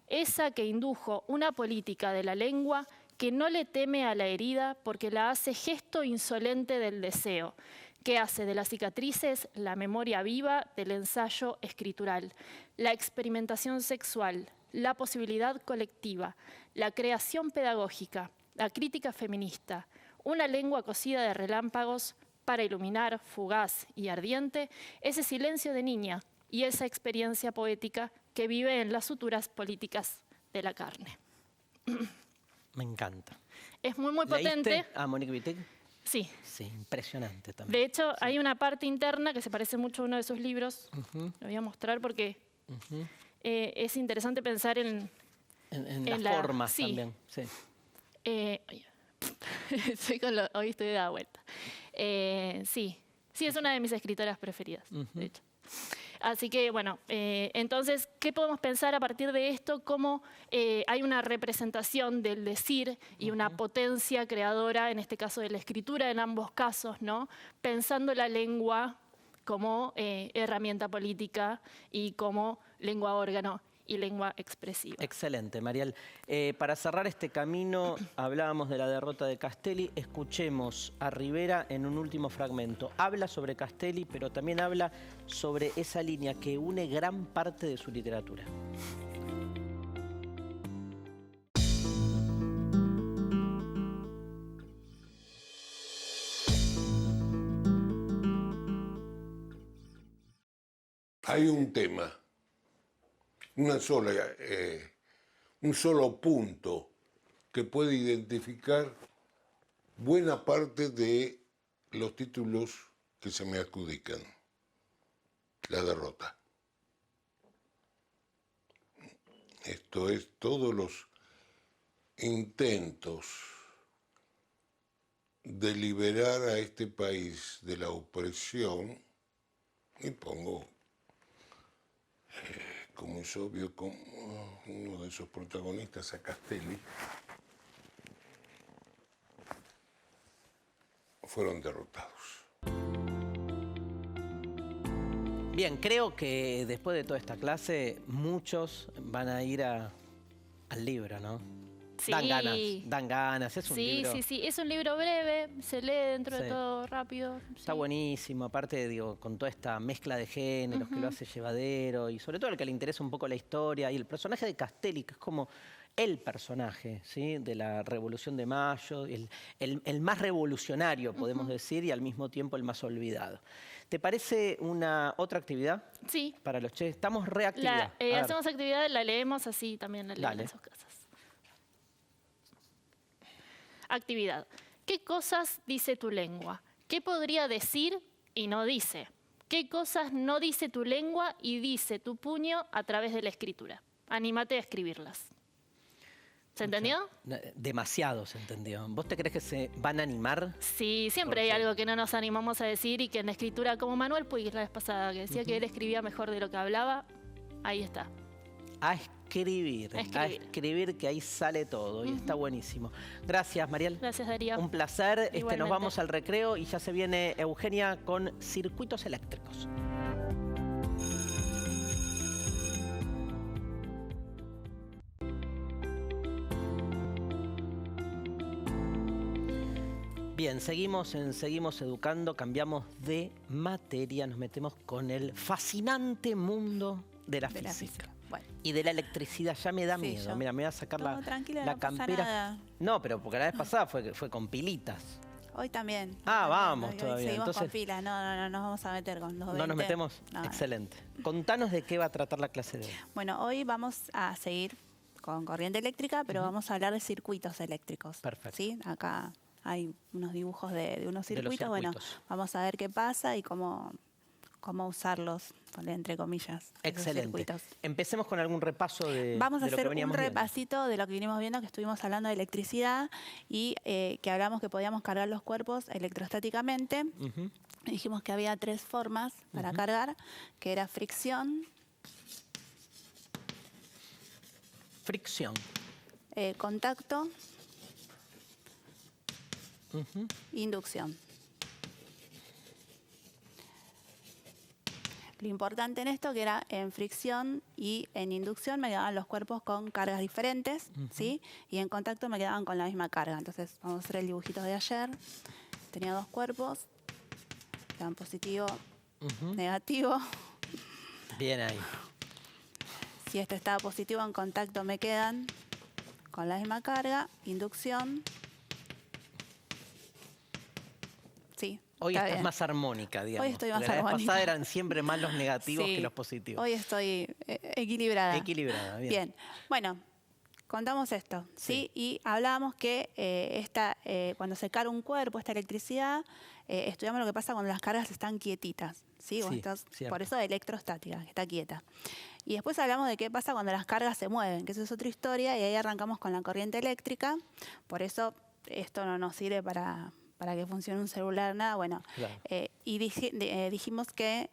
esa que indujo una política de la lengua que no le teme a la herida porque la hace gesto insolente del deseo, que hace de las cicatrices la memoria viva del ensayo escritural, la experimentación sexual, la posibilidad colectiva, la creación pedagógica, la crítica feminista, una lengua cosida de relámpagos para iluminar, fugaz y ardiente, ese silencio de niña y esa experiencia poética que vive en las suturas políticas de la carne. Me encanta. Es muy, muy potente. ¿Leíste a Monique Wittig? Sí. Sí, impresionante también. De hecho, hay una parte interna que se parece mucho a uno de sus libros. Lo voy a mostrar porque es interesante pensar en las formas sí. también. Sí. Hoy estoy de vuelta. Sí, es una de mis escritoras preferidas, de hecho. Así que, bueno, entonces, ¿qué podemos pensar a partir de esto? Cómo hay una representación del decir y una potencia creadora, en este caso de la escritura, en ambos casos, ¿no? Pensando la lengua como herramienta política y como lengua órgano y lengua expresiva. Excelente, Mariel. Para cerrar este camino, hablábamos de la derrota de Castelli. Escuchemos a Rivera en un último fragmento. Habla sobre Castelli, pero también habla sobre esa línea que une gran parte de su literatura. Hay un tema, un solo punto que puede identificar buena parte de los títulos que se me adjudican. La derrota. Esto es, todos los intentos de liberar a este país de la opresión, y pongo, como es obvio, como uno de esos protagonistas, a Castelli, fueron derrotados. Bien, creo que después de toda esta clase, muchos van a ir al libro, ¿no? Sí. Dan ganas, es un libro. Sí, es un libro breve, se lee dentro de todo rápido. Está buenísimo, aparte, digo, con toda esta mezcla de géneros que lo hace llevadero y sobre todo al que le interesa un poco la historia y el personaje de Castelli, que es como el personaje, ¿sí?, de la Revolución de Mayo, el más revolucionario, podemos decir, y al mismo tiempo el más olvidado. ¿Te parece una otra actividad? Sí. Para los che, estamos reactividad. Hacemos actividad, la leemos así, también la leemos en sus casas. Actividad. ¿Qué cosas dice tu lengua? ¿Qué podría decir y no dice? ¿Qué cosas no dice tu lengua y dice tu puño a través de la escritura? Anímate a escribirlas. ¿Se entendió? Demasiado se entendió. ¿Vos te crees que se van a animar? Sí, siempre hay algo que no nos animamos a decir y que en la escritura, como Manuel Puig la vez pasada, que decía que él escribía mejor de lo que hablaba, ahí está. A escribir, que ahí sale todo y está buenísimo. Gracias, Mariel. Gracias, Darío. Un placer. Igualmente. Nos vamos al recreo y ya se viene Eugenia con Circuitos Eléctricos. Bien, seguimos educando, cambiamos de materia, nos metemos con el fascinante mundo de la física. Bueno. Y de la electricidad, ya me da miedo. Mira, me voy a sacar la campera. Nada. No, pero porque la vez pasada fue con pilitas. Hoy también. Vamos hoy todavía. Seguimos Entonces, con pilas, no nos vamos a meter con los 20. ¿No nos metemos? No. Excelente. Contanos de qué va a tratar la clase de hoy. Bueno, hoy vamos a seguir con corriente eléctrica, pero vamos a hablar de circuitos eléctricos. Perfecto. ¿Sí? Acá hay unos dibujos de unos De los circuitos. Bueno, vamos a ver qué pasa y cómo cómo usarlos, entre comillas. esos Excelente. circuitos. Empecemos con algún repaso de, Vamos a de lo que hacer un veníamos viendo. repasito de lo que vinimos viendo, que estuvimos hablando de electricidad y que hablamos que podíamos cargar los cuerpos electrostáticamente. Ujú. Dijimos que había 3 formas para cargar, que era fricción, Fricción. contacto, Ujú. inducción. Lo importante en esto que era en fricción y en inducción me quedaban los cuerpos con cargas diferentes, ¿sí? Y en contacto me quedaban con la misma carga. Entonces vamos a hacer el dibujito de ayer. Tenía 2 cuerpos, quedaban positivo, negativo. Bien ahí. Si este estaba positivo en contacto me quedan con la misma carga, inducción. Sí. Hoy está estás bien. más armónica, digamos. Hoy estoy más Porque la vez armónica. pasada eran siempre más los negativos Sí, que los positivos. Hoy estoy equilibrada. Equilibrada, bien. Bien. Bueno, contamos esto, ¿sí? Y hablábamos que cuando se carga un cuerpo, esta electricidad, estudiamos lo que pasa cuando las cargas están quietitas, ¿sí? Sí, cierto. Por eso electrostática, que está quieta. Y después hablamos de qué pasa cuando las cargas se mueven, que eso es otra historia, y ahí arrancamos con la corriente eléctrica. Por eso esto no nos sirve para que funcione un celular, nada. Bueno, Claro. y dijimos que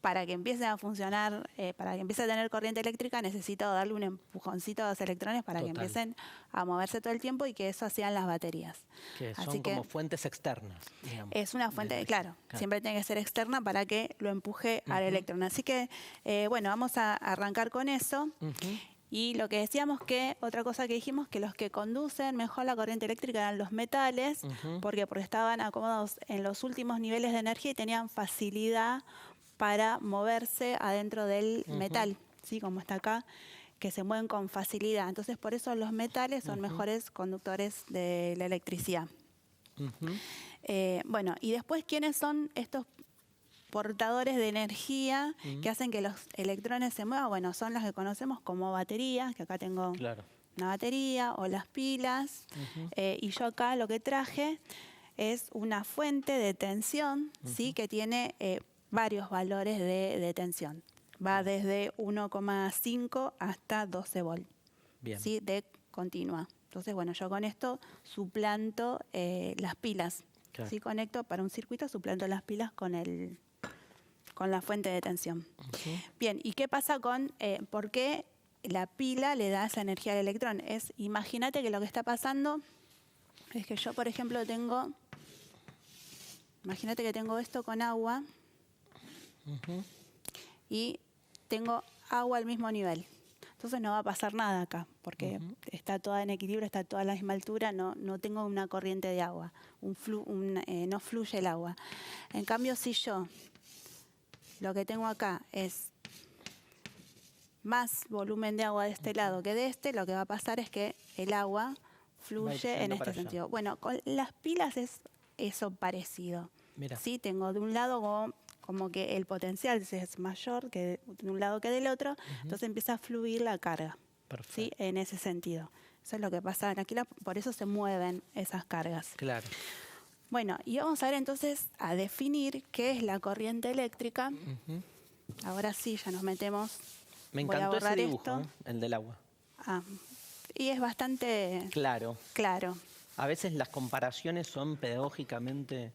para que empiece a funcionar, para que empiece a tener corriente eléctrica, necesito darle un empujoncito a los electrones para que Total. empiecen a moverse todo el tiempo y que eso hacían las baterías. Que Así son que como fuentes externas, digamos. es una fuente, de- claro, siempre tiene que ser externa para que lo empuje al electrón. Así que, bueno, vamos a arrancar con eso. Ujú. Y lo que decíamos que, otra cosa que dijimos, que los que conducen mejor la corriente eléctrica eran los metales, porque estaban acomodados en los últimos niveles de energía y tenían facilidad para moverse adentro del metal, ¿sí? Como está acá, que se mueven con facilidad. Entonces, por eso los metales son mejores conductores de la electricidad. Ujú. Bueno, y después, ¿quiénes son estos portadores de energía que hacen que los electrones se muevan? Bueno, son las que conocemos como baterías, que acá tengo Claro. una batería, o las pilas. Y yo acá lo que traje es una fuente de tensión, ¿sí? Que tiene varios valores de tensión. Va desde 1,5 hasta 12 volt, Bien. ¿sí? De continua. Entonces, bueno, yo con esto suplanto las pilas. Claro. ¿Sí? Conecto para un circuito, suplanto las pilas con la fuente de tensión. Bien, ¿y qué pasa con por qué la pila le da esa energía al electrón? Imagínate que lo que está pasando es que yo, por ejemplo, imagínate que tengo esto con agua y tengo agua al mismo nivel. Entonces no va a pasar nada acá, porque está toda en equilibrio, está toda a la misma altura, no tengo una corriente de agua, no fluye el agua. En cambio, si yo lo que tengo acá es más volumen de agua de este lado que de este, lo que va a pasar es que el agua fluye en yendo para este allá. sentido. Bueno, con las pilas es eso parecido. Mira. Sí, tengo de un lado como que el potencial es mayor que de un lado que del otro, entonces empieza a fluir la carga. Perfecto. ¿Sí? En ese sentido. Eso es lo que pasa aquí, por eso se mueven esas cargas. Claro. Bueno, y vamos a ver entonces a definir qué es la corriente eléctrica. Ahora sí, ya nos metemos. Me Voy a encantó ese borrar dibujo, esto. el del agua. Y es bastante Claro. claro. A veces las comparaciones son pedagógicamente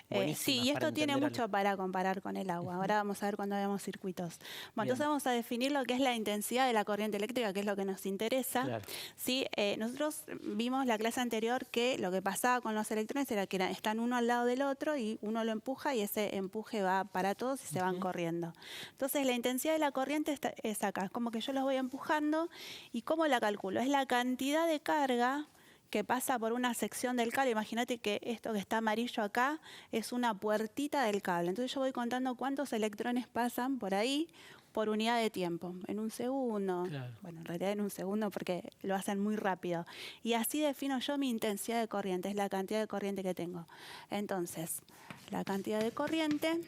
buenísimas. Sí, y para esto tiene entender mucho para comparar con el agua. Ahora vamos a ver cuando veamos circuitos. Bueno, Bien. entonces vamos a definir lo que es la intensidad de la corriente eléctrica, que es lo que nos interesa. Claro. Sí, nosotros vimos la clase anterior que lo que pasaba con los electrones era que están uno al lado del otro y uno lo empuja y ese empuje va para todos y se van corriendo. Entonces la intensidad de la corriente es acá. Es como que yo los voy empujando y ¿cómo la calculo? Es la cantidad de carga que pasa por una sección del cable. Imagínate que esto que está amarillo acá es una puertita del cable. Entonces yo voy contando cuántos electrones pasan por ahí por unidad de tiempo. En un segundo. Claro. Bueno, en realidad en un segundo porque lo hacen muy rápido. Y así defino yo mi intensidad de corriente. Es la cantidad de corriente que tengo. Entonces, la cantidad de corriente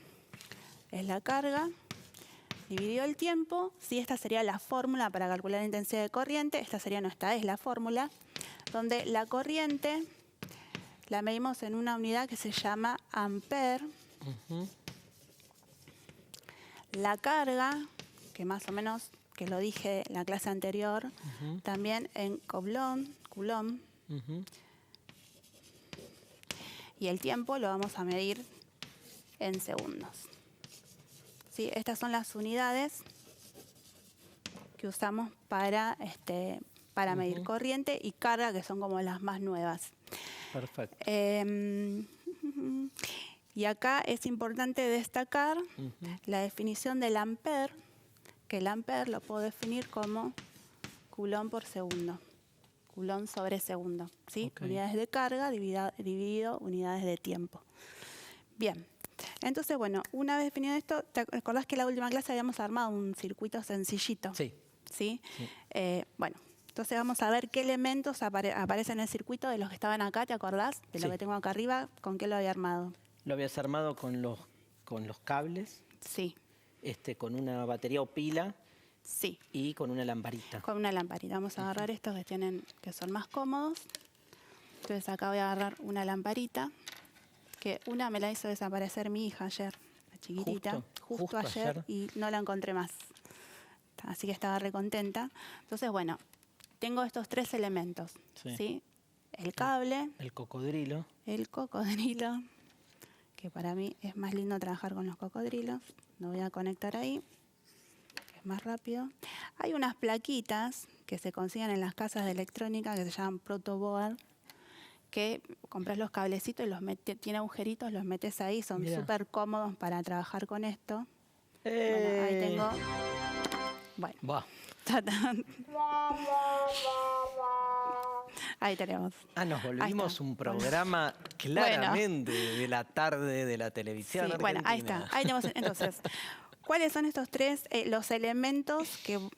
es la carga dividido el tiempo. Sí, esta sería la fórmula para calcular la intensidad de corriente. Esta sería es la fórmula, donde la corriente la medimos en una unidad que se llama ampere. La carga, que más o menos, que lo dije en la clase anterior, también en Coulomb. Y el tiempo lo vamos a medir en segundos. ¿Sí? Estas son las unidades que usamos para medir corriente y carga, que son como las más nuevas. Perfecto. Y acá es importante destacar la definición del ampere, que el ampere lo puedo definir como Coulomb por segundo. Coulomb sobre segundo. ¿Sí? Okay. Unidades de carga dividido unidades de tiempo. Bien. Entonces, bueno, una vez definido esto, ¿te acordás que en la última clase habíamos armado un circuito sencillito? Sí. ¿Sí? Bueno, entonces vamos a ver qué elementos aparecen en el circuito de los que estaban acá, ¿te acordás? De lo Sí. que tengo acá arriba, ¿con qué lo había armado? Lo habías armado con los cables, Sí, con una batería o pila sí, y con una lamparita. con una lamparita. Vamos a agarrar estos que son más cómodos. Entonces acá voy a agarrar una lamparita, que una me la hizo desaparecer mi hija ayer, la chiquitita, justo ayer, y no la encontré más. Así que estaba recontenta. Entonces, bueno, tengo estos 3 elementos, ¿sí? El cable, El cocodrilo. el cocodrilo, que para mí es más lindo trabajar con los cocodrilos. Lo voy a conectar ahí, que es más rápido. Hay unas plaquitas que se consiguen en las casas de electrónica que se llaman protoboard, que compras los cablecitos y tiene agujeritos, los metes ahí, son súper cómodos para trabajar con esto. Bueno, ahí tengo. Bueno. Buah. Ahí tenemos. Nos volvimos un programa claramente de la tarde de la televisión. Sí, bueno, ahí está. Ahí tenemos. Entonces, ¿cuáles son estos 3 los elementos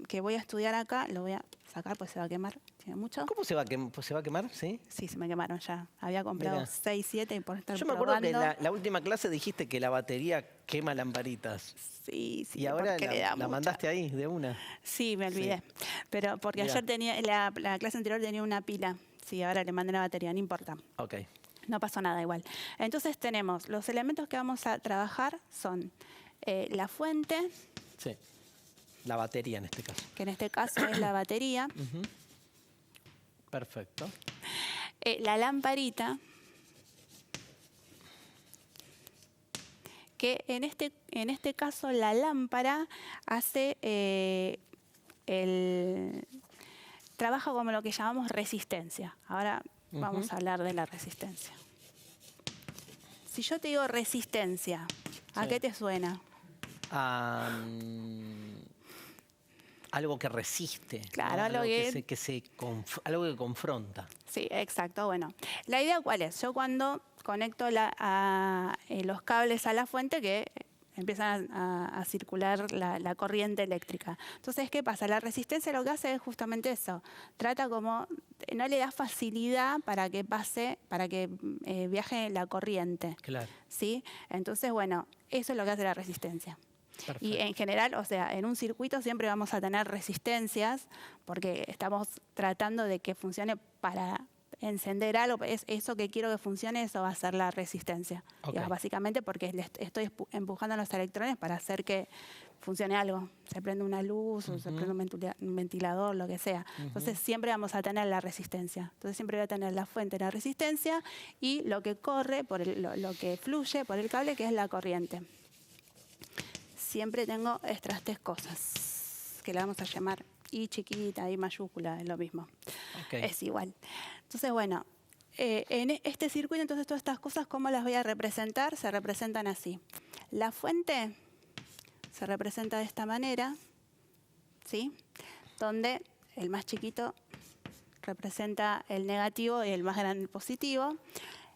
que voy a estudiar acá? Lo voy a sacar, pues se va a quemar. Tiene mucho. ¿Cómo se va a quemar? ¿Se va a quemar? ¿Sí? Sí, se me quemaron ya. Había comprado 6, 7 y por estar Yo me acuerdo que probando. la última clase dijiste que la batería quema lamparitas. Sí, Y ahora porque le da la mucha. mandaste ahí de una. Sí, me olvidé. Pero porque Mirá. ayer tenía, la clase anterior tenía una pila. Sí, ahora le mandé la batería, no importa. Ok. No pasó nada igual. Entonces tenemos, los elementos que vamos a trabajar son la fuente, Sí. La batería en este caso. que en este caso es la batería, Perfecto. la lamparita, que en este caso la lámpara hace trabaja como lo que llamamos resistencia. Ahora vamos a hablar de la resistencia. Si yo te digo resistencia, ¿a Sí. qué te suena? Algo que resiste. Claro, ¿no? algo algo que confronta. Sí, exacto. Bueno, la idea cuál es. Yo cuando conecto los cables a la fuente, que empiezan a circular la corriente eléctrica. Entonces, ¿qué pasa? La resistencia lo que hace es justamente eso. Trata como, no le da facilidad para que pase, para que viaje la corriente. Claro. ¿Sí? Entonces, bueno, eso es lo que hace la resistencia. Perfecto. Y en general, o sea, en un circuito siempre vamos a tener resistencias porque estamos tratando de que funcione para encender algo. Es eso que quiero que funcione, eso va a ser la resistencia. Ok. Digamos, básicamente porque le estoy empujando a los electrones para hacer que funcione algo. Se prende una luz o se prende un ventilador, lo que sea. Entonces siempre vamos a tener la resistencia. Entonces siempre voy a tener la fuente de la resistencia y lo que corre, lo que fluye por el cable, que es la corriente. Siempre tengo estas 3 cosas, que la vamos a llamar I chiquita, I mayúscula, es lo mismo. Okay. Es igual. Entonces, bueno, en este circuito, entonces todas estas cosas, ¿cómo las voy a representar? Se representan así. La fuente se representa de esta manera, ¿sí? Donde el más chiquito representa el negativo y el más grande el positivo.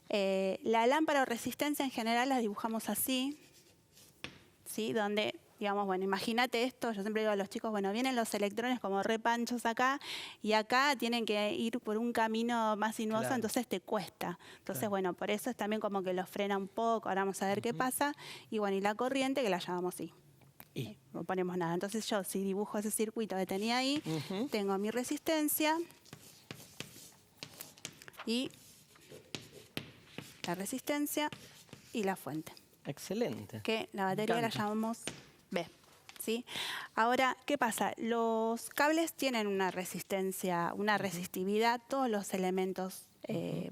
La lámpara o resistencia en general las dibujamos así, ¿sí? Donde, digamos, bueno, imagínate esto, yo siempre digo a los chicos, bueno, vienen los electrones como repanchos acá y acá tienen que ir por un camino más sinuoso, Claro. entonces te cuesta. Entonces, Claro. bueno, por eso es también como que los frena un poco, ahora vamos a ver qué pasa. Y bueno, y la corriente que la llamamos I. Y. No ponemos nada. Entonces yo, si dibujo ese circuito que tenía ahí, tengo mi resistencia y la resistencia y la fuente. Excelente. Que la batería la encanta. llamamos B. ¿sí? Ahora, ¿qué pasa? Los cables tienen una resistencia, una resistividad, todos los elementos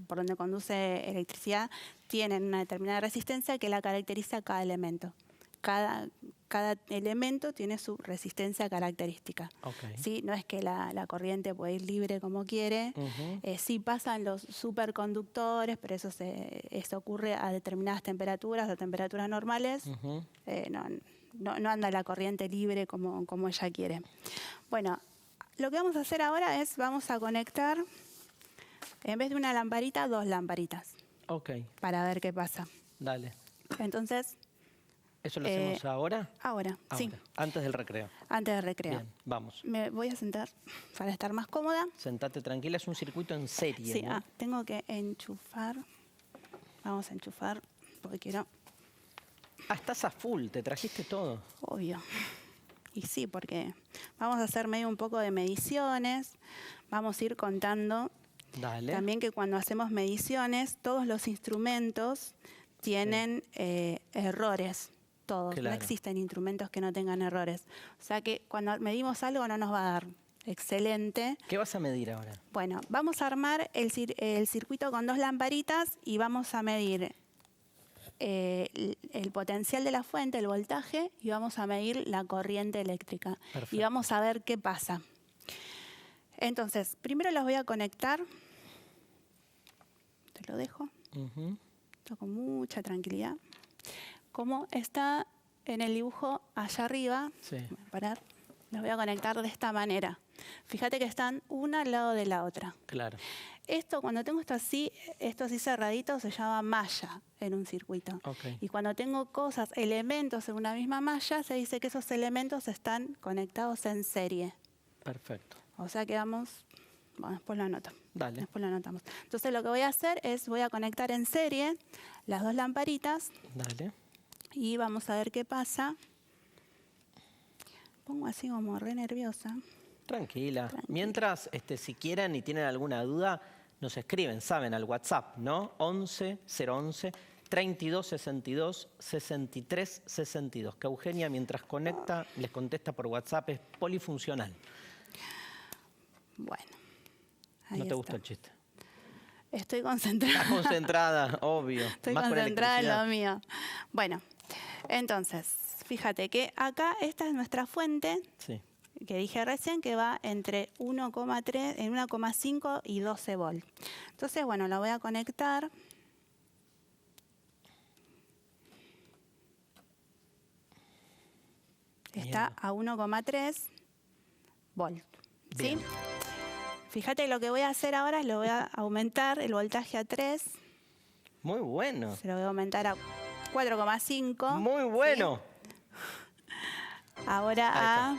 por donde conduce electricidad tienen una determinada resistencia que la caracteriza a cada elemento. Cada elemento tiene su resistencia característica. Okay. ¿Sí? No es que la corriente puede ir libre como quiere. Sí pasan los superconductores, pero eso ocurre a determinadas temperaturas, a temperaturas normales. No anda la corriente libre como ella quiere. Bueno, lo que vamos a hacer ahora es, vamos a conectar, en vez de una lamparita, 2 lamparitas. Ok. Para ver qué pasa. Dale. Entonces... ¿Eso lo hacemos ahora? Ahora, sí. Antes del recreo. Antes del recreo. Bien, vamos. Me voy a sentar para estar más cómoda. Sentate tranquila, es un circuito en serie. Sí, ¿no? tengo que enchufar. Vamos a enchufar porque quiero... Estás a full, te trajiste todo. Obvio. Y sí, porque vamos a hacer medio un poco de mediciones. Vamos a ir contando. Dale. También que cuando hacemos mediciones, todos los instrumentos tienen errores. Todos. Claro. No existen instrumentos que no tengan errores. O sea que cuando medimos algo no nos va a dar excelente. ¿Qué vas a medir ahora? Bueno, vamos a armar el circuito con 2 lamparitas y vamos a medir el potencial de la fuente, el voltaje, y vamos a medir la corriente eléctrica. Perfecto. Y vamos a ver qué pasa. Entonces, primero los voy a conectar. Te lo dejo. Esto con mucha tranquilidad. Como está en el dibujo allá arriba, Sí. voy a parar, los voy a conectar de esta manera. Fíjate que están una al lado de la otra. Claro. Esto, cuando tengo esto así cerradito, se llama malla en un circuito. Okay. Y cuando tengo elementos en una misma malla, se dice que esos elementos están conectados en serie. Perfecto. O sea que bueno, después lo anoto. Dale. Después lo anotamos. Entonces lo que voy a hacer es, voy a conectar en serie las 2 lamparitas. Dale. Y vamos a ver qué pasa. Pongo así como re nerviosa. Tranquila. Mientras, si quieren y tienen alguna duda, nos escriben, saben, al WhatsApp, ¿no? 11 011 32 62 63 62. Que Eugenia, mientras conecta, les contesta por WhatsApp, es polifuncional. Bueno. Ahí ¿No te está. gusta el chiste? Estoy concentrada. Estás concentrada, obvio. Estoy Más con concentrada en lo electricidad. mío. Bueno, entonces, fíjate que acá esta es nuestra fuente, Sí. que dije recién, que va entre 1,3, en 1,5 y 12 volt. Entonces, bueno, la voy a conectar. Está Bien. a 1,3 volt. ¿Sí? Bien. Fíjate, lo que voy a hacer ahora es lo voy a aumentar el voltaje a 3. Muy bueno. Se lo voy a aumentar a 4,5. Muy bueno. Ahora a...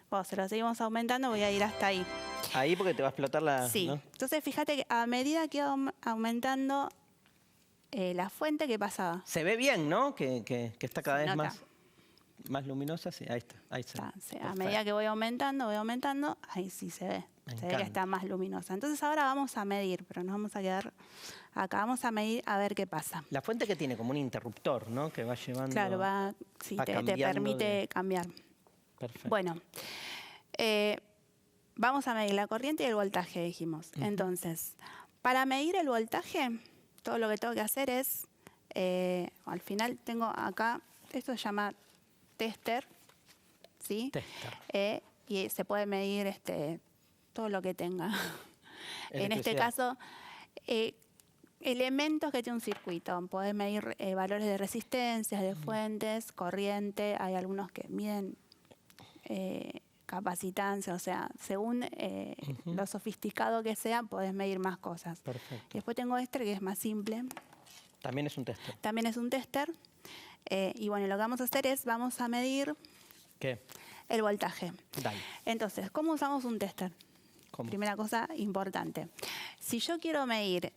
Bueno, se lo seguimos aumentando, voy a ir hasta ahí. Ahí porque te va a explotar la... Sí. ¿no? Entonces, fíjate que a medida que iba aumentando la fuente, ¿qué pasaba? Se ve bien, ¿no? Que está cada Se vez nota. más luminosa. Sí, ahí está. Ahí se ve. Sí, a Perfecto. medida que voy aumentando, ahí sí se ve. Me Se ve que encanta. está más luminosa. Entonces ahora vamos a medir, pero nos vamos a quedar acá. Vamos a medir a ver qué pasa. La fuente que tiene como un interruptor, ¿no? Que va llevando... Claro, sí, va te cambiando permite de- cambiar. Perfecto. Bueno, vamos a medir la corriente y el voltaje, dijimos. Entonces, para medir el voltaje, todo lo que tengo que hacer es, al final tengo acá, esto se llama tester, ¿sí? Tester. Y se puede medir todo lo que tenga. En este Electricidad. caso, elementos que tiene un circuito. Podés medir valores de resistencias, de fuentes, corriente. Hay algunos que miden capacitancia, o sea, según lo sofisticado que sea, podés medir más cosas. Perfecto. Después tengo que es más simple. También es un tester. También es un tester. Y bueno, lo que vamos a hacer es, vamos a medir ¿Qué? el voltaje. Dale. Entonces, ¿cómo usamos un tester? ¿Cómo? Primera cosa importante. Si yo quiero medir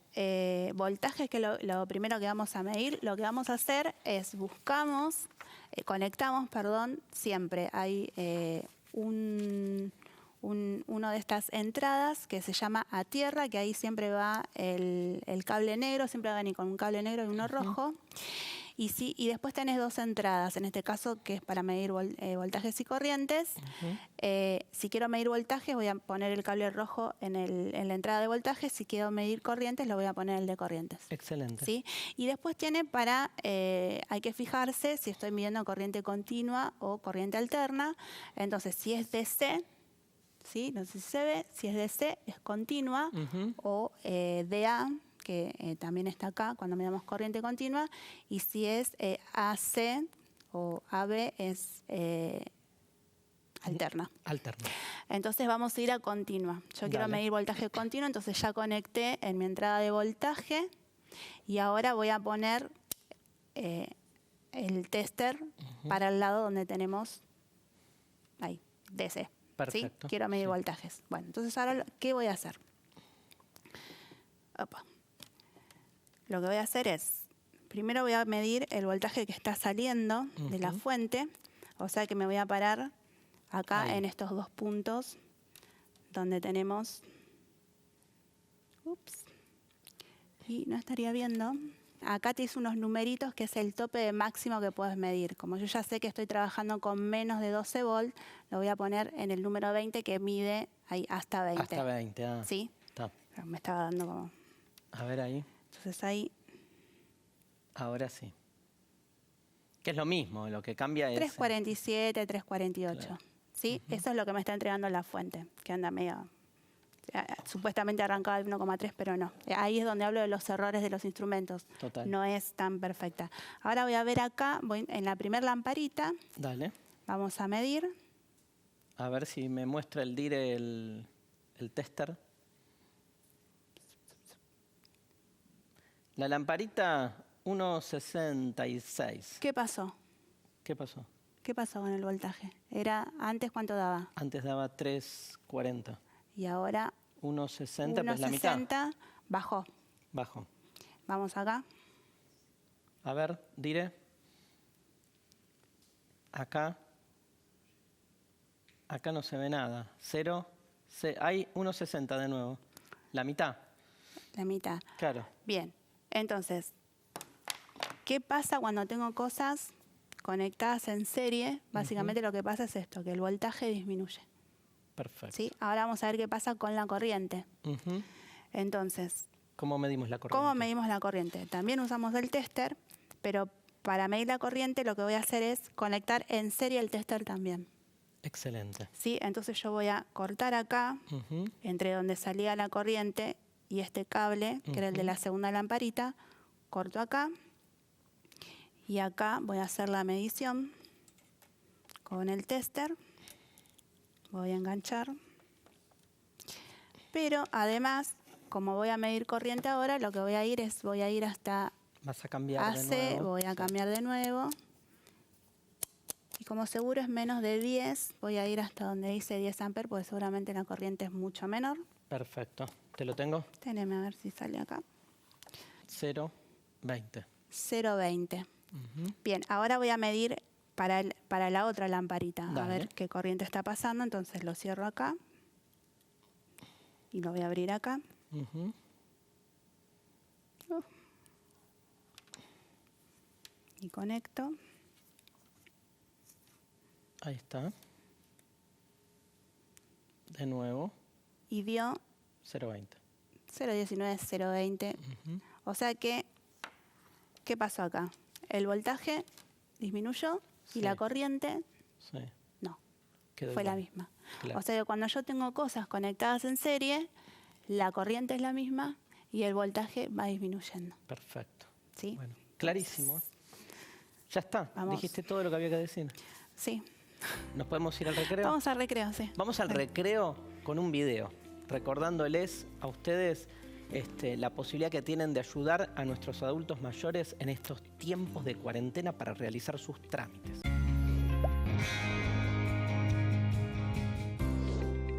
voltajes, que es lo primero que vamos a medir, lo que vamos a hacer es conectamos, siempre hay uno de estas entradas que se llama a tierra, que ahí siempre va el cable negro, siempre va a venir con un cable negro y uno rojo. Y después tenés 2 entradas, en este caso que es para medir voltajes y corrientes. Si quiero medir voltajes voy a poner el cable rojo en la entrada de voltajes, si quiero medir corrientes lo voy a poner el de corrientes. Excelente. ¿Sí? Y después tiene hay que fijarse si estoy midiendo corriente continua o corriente alterna. Entonces si es DC, ¿sí? No sé si se ve, si es DC es continua, o DA, que también está acá cuando miramos corriente continua, y si es AC o AB es alterna. Alterna. Entonces vamos a ir a continua. Yo quiero medir voltaje continuo, entonces ya conecté en mi entrada de voltaje y ahora voy a poner el tester para el lado donde tenemos ahí, DC. Perfecto. ¿Sí? Quiero medir voltajes. Bueno, entonces ahora, ¿qué voy a hacer? Opa. Lo que voy a hacer es, primero voy a medir el voltaje que está saliendo de la fuente, o sea que me voy a parar acá en estos 2 puntos donde tenemos, y no estaría viendo, acá te hice unos numeritos que es el tope de máximo que puedes medir. Como yo ya sé que estoy trabajando con menos de 12 volt, lo voy a poner en el número 20 que mide ahí hasta 20. Hasta 20, ¿Sí? Está. Me estaba dando como... A ver ahí. Entonces ahí... Ahora sí. Que es lo mismo, lo que cambia es... 347, 348. Claro. ¿Sí? Eso es lo que me está entregando la fuente, que anda medio... Supuestamente arrancaba el 1,3, pero no. Ahí es donde hablo de los errores de los instrumentos. Total. No es tan perfecta. Ahora voy a ver acá, voy en la primer lamparita. Dale. Vamos a medir. A ver si me muestra el DIRE el tester. La lamparita 1,66. ¿Qué pasó? ¿Qué pasó? ¿Qué pasó con el voltaje? ¿Antes cuánto daba? Antes daba 3,40. Y ahora 1,60, pues la mitad. 1,60 bajó. Bajó. Vamos acá. A ver, DIRE. Acá. Acá no se ve nada. 0. Hay 1,60 de nuevo. La mitad. La mitad. Claro. Bien. Entonces, ¿qué pasa cuando tengo cosas conectadas en serie? Básicamente lo que pasa es esto, que el voltaje disminuye. Perfecto. ¿Sí? Ahora vamos a ver qué pasa con la corriente. Entonces, ¿cómo medimos la corriente? ¿cómo medimos la corriente? También usamos el tester, pero para medir la corriente lo que voy a hacer es conectar en serie el tester también. Excelente. ¿Sí? Entonces yo voy a cortar acá, entre donde salía la corriente y este cable, que era el de la segunda lamparita, corto acá y acá voy a hacer la medición con el tester. Voy a enganchar. Pero además, como voy a medir corriente ahora, lo que voy a ir hasta Vas a cambiar AC, de nuevo. voy a cambiar de nuevo. Y como seguro es menos de 10, voy a ir hasta donde dice 10 amperes, porque seguramente la corriente es mucho menor. Perfecto. ¿Te lo tengo? Teneme a ver si sale acá. 0,20. 0,20. Bien, ahora voy a medir para la otra lamparita. Dale. A ver qué corriente está pasando. Entonces lo cierro acá. Y lo voy a abrir acá. Y conecto. Ahí está. De nuevo. Y dio 0,20. 0,19, 0,20. O sea que, ¿qué pasó acá? El voltaje disminuyó y la corriente no. Quedó fue igual. la misma. Claro. O sea que cuando yo tengo cosas conectadas en serie, la corriente es la misma y el voltaje va disminuyendo. Perfecto. ¿Sí? Bueno, clarísimo. Ya está. Vamos. Dijiste todo lo que había que decir. Sí. ¿Nos podemos ir al recreo? Vamos al recreo, sí. Vamos al recreo con un video, recordándoles a ustedes la posibilidad que tienen de ayudar a nuestros adultos mayores en estos tiempos de cuarentena para realizar sus trámites.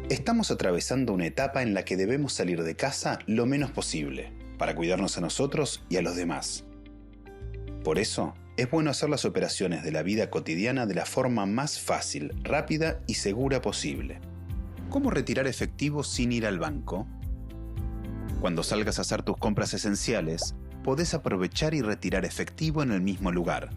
Estamos atravesando una etapa en la que debemos salir de casa lo menos posible, para cuidarnos a nosotros y a los demás. Por eso, es bueno hacer las operaciones de la vida cotidiana de la forma más fácil, rápida y segura posible. ¿Cómo retirar efectivo sin ir al banco? Cuando salgas a hacer tus compras esenciales, podés aprovechar y retirar efectivo en el mismo lugar,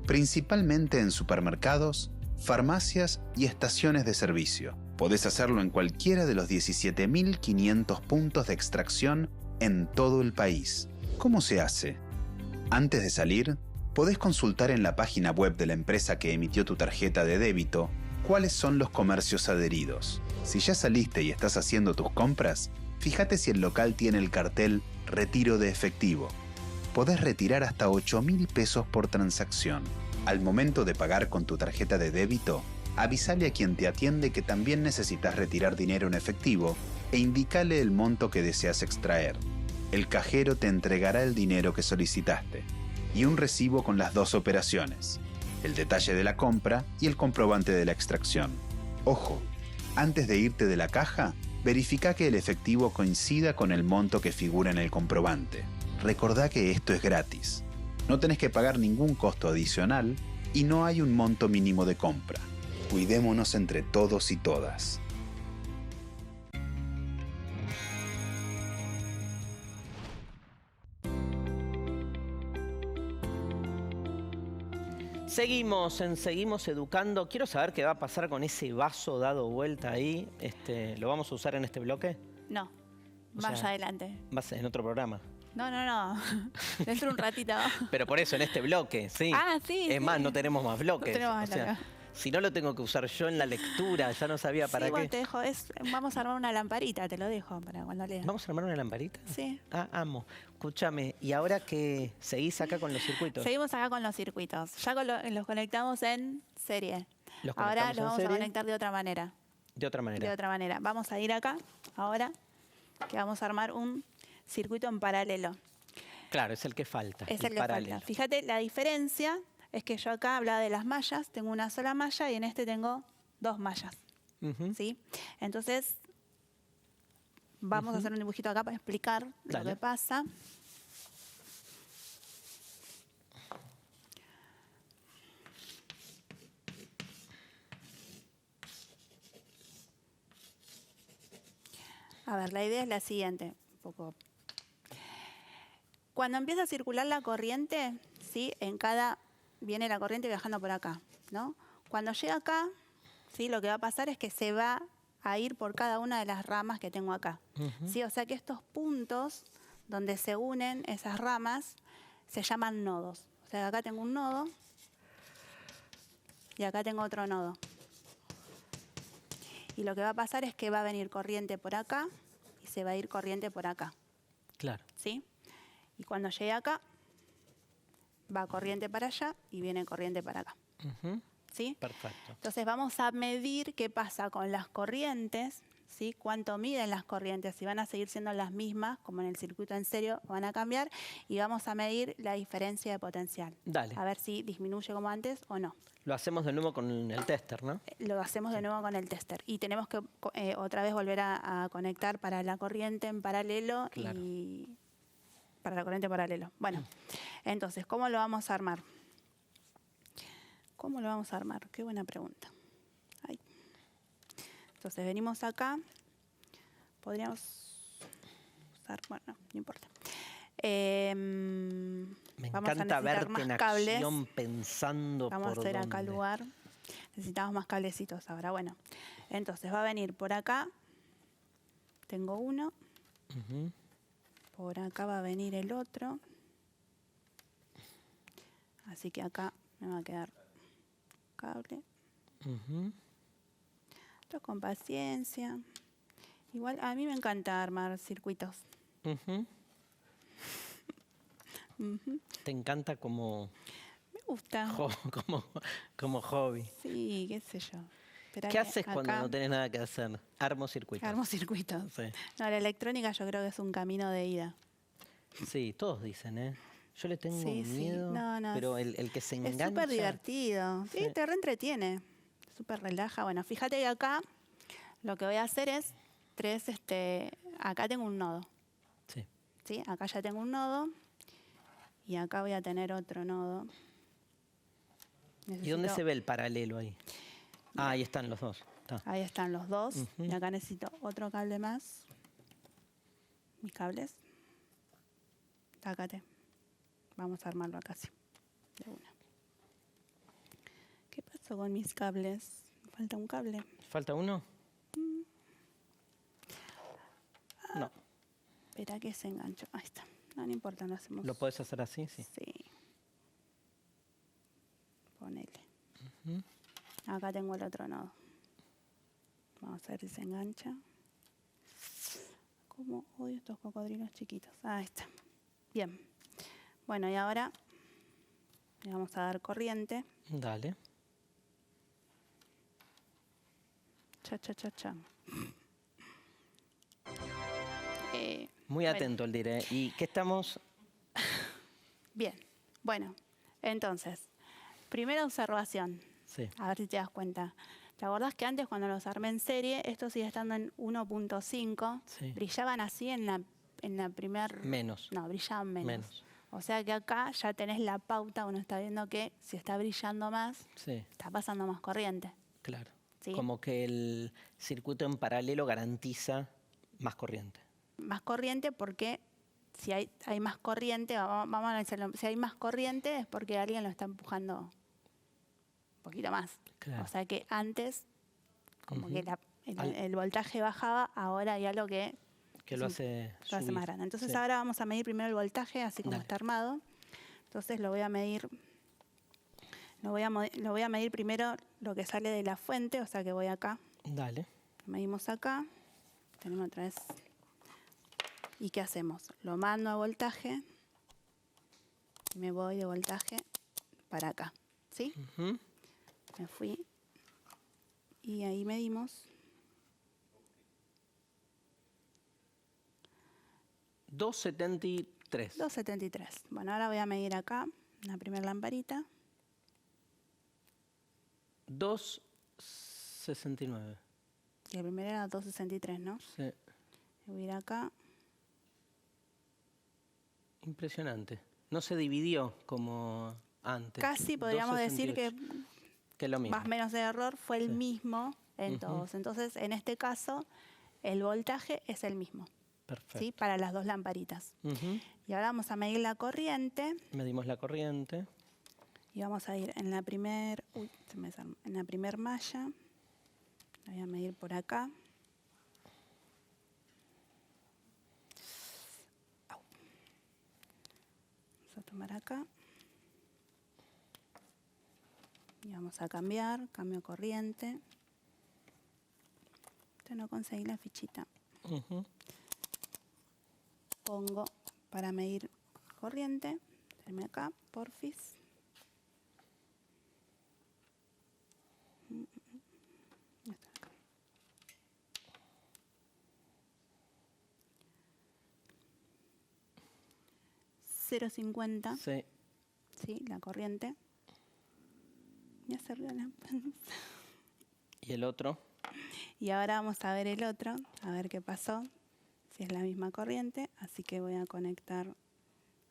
principalmente en supermercados, farmacias y estaciones de servicio. Podés hacerlo en cualquiera de los 17.500 puntos de extracción en todo el país. ¿Cómo se hace? Antes de salir, podés consultar en la página web de la empresa que emitió tu tarjeta de débito cuáles son los comercios adheridos. Si ya saliste y estás haciendo tus compras, fíjate si el local tiene el cartel Retiro de efectivo. Podés retirar hasta 8.000 pesos por transacción. Al momento de pagar con tu tarjeta de débito, avísale a quien te atiende que también necesitas retirar dinero en efectivo e indícale el monto que deseas extraer. El cajero te entregará el dinero que solicitaste y un recibo con las 2 operaciones, el detalle de la compra y el comprobante de la extracción. Ojo, antes de irte de la caja, verifica que el efectivo coincida con el monto que figura en el comprobante. Recordá que esto es gratis. No tenés que pagar ningún costo adicional y no hay un monto mínimo de compra. Cuidémonos entre todos y todas. Seguimos educando. Quiero saber qué va a pasar con ese vaso dado vuelta ahí. ¿Lo vamos a usar en este bloque? No, O más sea, adelante. ¿Vas en otro programa? No. Dentro de un ratito. Pero por eso, en este bloque, sí. Ah, sí. Es más, no tenemos más bloques. No tenemos más O sea, bloques. si no lo tengo que usar yo en la lectura, ya no sabía para Sí, bueno, qué. te dejo. Vamos a armar una lamparita, te lo dejo para cuando leas. ¿Vamos a armar una lamparita? Sí. Ah, amo. Escúchame, ¿y ahora que seguís acá con los circuitos? Seguimos acá con los circuitos. Ya los conectamos en serie. ¿Los Ahora conectamos los en vamos serie? a conectar de otra manera. De otra manera. De otra manera. Vamos a ir acá, ahora, que vamos a armar un circuito en paralelo. Claro, es el que falta. Es el que paralelo. falta. Fíjate, la diferencia es que yo acá hablaba de las mallas, tengo una sola malla y en este tengo 2 mallas. Ujú. ¿Sí? Entonces, vamos a hacer un dibujito acá para explicar Dale. lo que pasa. A ver, la idea es la siguiente. Un poco. Cuando empieza a circular la corriente, ¿sí? Viene la corriente viajando por acá, ¿no? Cuando llega acá, ¿sí? Lo que va a pasar es que se va a ir por cada una de las ramas que tengo acá. ¿Sí? O sea que estos puntos donde se unen esas ramas se llaman nodos. O sea, acá tengo un nodo y acá tengo otro nodo. Y lo que va a pasar es que va a venir corriente por acá y se va a ir corriente por acá. Claro. ¿Sí? Y cuando llegue acá, va corriente para allá y viene corriente para acá. Ujú. ¿Sí? Perfecto. Entonces vamos a medir qué pasa con las corrientes, ¿sí? Cuánto miden las corrientes, si van a seguir siendo las mismas, como en el circuito en serio, van a cambiar, y vamos a medir la diferencia de potencial. Dale. A ver si disminuye como antes o no. Lo hacemos de nuevo con el tester, ¿no? Lo hacemos de nuevo con el tester. Y tenemos que otra vez volver a conectar para la corriente en paralelo Claro. y para la corriente en paralelo. Bueno, entonces, ¿cómo lo vamos a armar? ¿Cómo lo vamos a armar? Qué buena pregunta. Ay. Entonces, venimos acá. Podríamos usar, bueno, no importa. Me Vamos a encanta necesitar verte más en cables. acción pensando Vamos por a hacer acá dónde. lugar. Necesitamos más cablecitos ahora. Bueno, entonces va a venir por acá. Tengo uno. Ujú. Por acá va a venir el otro. Así que acá me va a quedar cable. Ujú. Esto con paciencia. Igual a mí me encanta armar circuitos. Ujú. Ujú. Te encanta como, Me gusta. como hobby. Sí, qué sé yo. Esperá ¿Qué que haces cuando acá no tenés nada que hacer? Armo circuitos. armo circuitos. Sí. No, la electrónica yo creo que es un camino de ida. Sí, todos dicen, ¿eh? Yo le tengo Sí, sí. miedo, No, pero el que se Es engancha... súper divertido. Sí, Sí. te reentretiene. Súper relaja. Bueno, fíjate que acá lo que voy a hacer es acá tengo un nodo. Sí. ¿Sí? Acá ya tengo un nodo. Y acá voy a tener otro nodo. ¿Y dónde se ve el paralelo ahí? Ah, ahí están los dos. Está. Ahí están los dos. Ujú. Y acá necesito otro cable más. Mis cables. Tácate. Vamos a armarlo acá, sí. De una. ¿Qué pasó con mis cables? Falta un cable. ¿Falta uno? No. Espera que se enganchó. Ahí está. No, no importa, lo hacemos. ¿Lo puedes hacer así? Sí. Sí. Ponele. Acá tengo el otro nodo. Vamos a ver si se engancha. ¿Cómo odio estos cocodrilos chiquitos? Ahí está. Bien. Bueno, y ahora le vamos a dar corriente. Dale. Cha, cha, cha, cha. Muy bueno. atento el diré. ¿Y qué estamos? Bien. Bueno, entonces, primera observación. Sí. A ver si te das cuenta. ¿Te acordás que antes cuando los armé en serie, esto sigue estando en 1.5? Sí. Brillaban así en la primer... Menos. No, brillaban menos. Menos. O sea que acá ya tenés la pauta, uno está viendo que si está brillando más, Sí, está pasando más corriente. claro. ¿Sí? Como que el circuito en paralelo garantiza más corriente. Más corriente porque si hay más corriente, vamos a analizarlo, si hay más corriente es porque alguien lo está empujando un poquito más. Claro. O sea que antes, como que el voltaje bajaba, ahora hay algo que Que lo hace lo hace subir. más grande. Entonces Sí. ahora vamos a medir primero el voltaje, así como Dale. está armado. Entonces lo voy a medir. Lo voy a medir primero lo que sale de la fuente, o sea que voy acá. Dale. Medimos acá. Tenemos otra vez. ¿Y qué hacemos? Lo mando a voltaje. Y me voy de voltaje para acá. ¿Sí? Ujú. Me fui. Y ahí medimos. 273. 273. Bueno, ahora voy a medir acá la primera lamparita. 269. Y la primera era 263, ¿no? Sí. Voy a ir acá. Impresionante. No se dividió como antes. Casi podríamos decir que 268. Que es lo mismo. más o menos el error fue el Sí. mismo en Ujú. todos. Entonces, en este caso, el voltaje es el mismo, Perfecto. ¿sí? Para las dos lamparitas. Ujú. Y ahora vamos a medir la corriente Medimos la corriente. y vamos a ir en la primer, en la primer malla. La voy a medir por acá. Au. Vamos a tomar acá. Y vamos a cambiar, cambio corriente. No conseguí la fichita. Ujú. Pongo para medir corriente. Denme acá, porfis. Ya está acá. .50, Sí. sí, la corriente. Ya cerré la... ¿Y el otro? Y ahora vamos a ver el otro, a ver qué pasó, si es la misma corriente. Así que voy a conectar,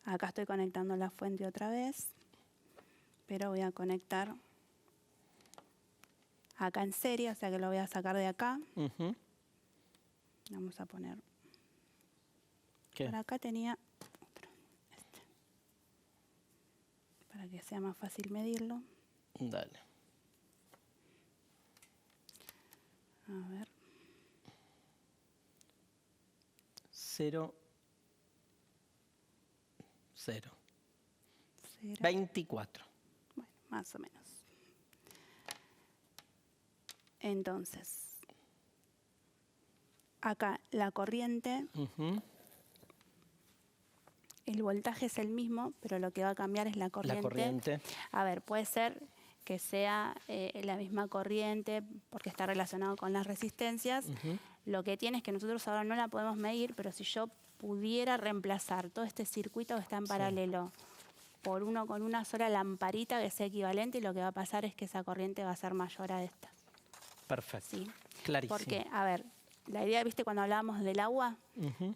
acá estoy conectando la fuente otra vez, pero voy a conectar acá en serie, o sea que lo voy a sacar de acá. Ujú. Vamos a poner, ¿Qué? por acá tenía otro, este, para que sea más fácil medirlo. Dale. A ver, 0. 0. 0. 24. Bueno, más o menos. Entonces, acá la corriente, Ujú. el voltaje es el mismo, pero lo que va a cambiar es la corriente. La corriente. A ver, puede ser que sea la misma corriente porque está relacionado con las resistencias. Ujú. Lo que tiene es que nosotros ahora no la podemos medir, pero si yo pudiera reemplazar todo este circuito que está en paralelo por uno con una sola lamparita que sea equivalente, y lo que va a pasar es que esa corriente va a ser mayor a esta. Perfecto. ¿Sí? Clarísimo. Porque, a ver, la idea, viste, cuando hablábamos del agua, Ujú.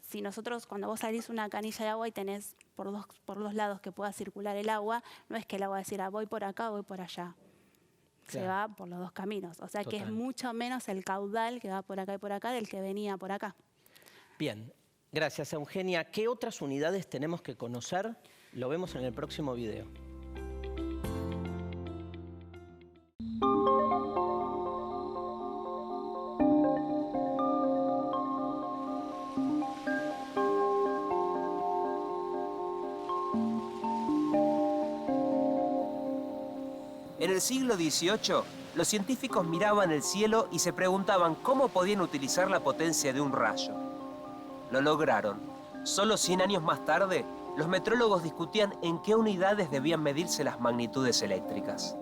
si nosotros, cuando vos salís una canilla de agua y tenés por dos lados que pueda circular el agua, no es que el agua decir, voy por acá o voy por allá. Se Claro. va por los dos caminos. O sea que es Total. mucho menos el caudal que va por acá y por acá del que venía por acá. Bien. Gracias, Eugenia. ¿Qué otras unidades tenemos que conocer Lo vemos en el próximo video. En el siglo XVIII, los científicos miraban el cielo y se preguntaban cómo podían utilizar la potencia de un rayo. Lo lograron. Solo 100 años más tarde, los metrólogos discutían en qué unidades debían medirse las magnitudes eléctricas.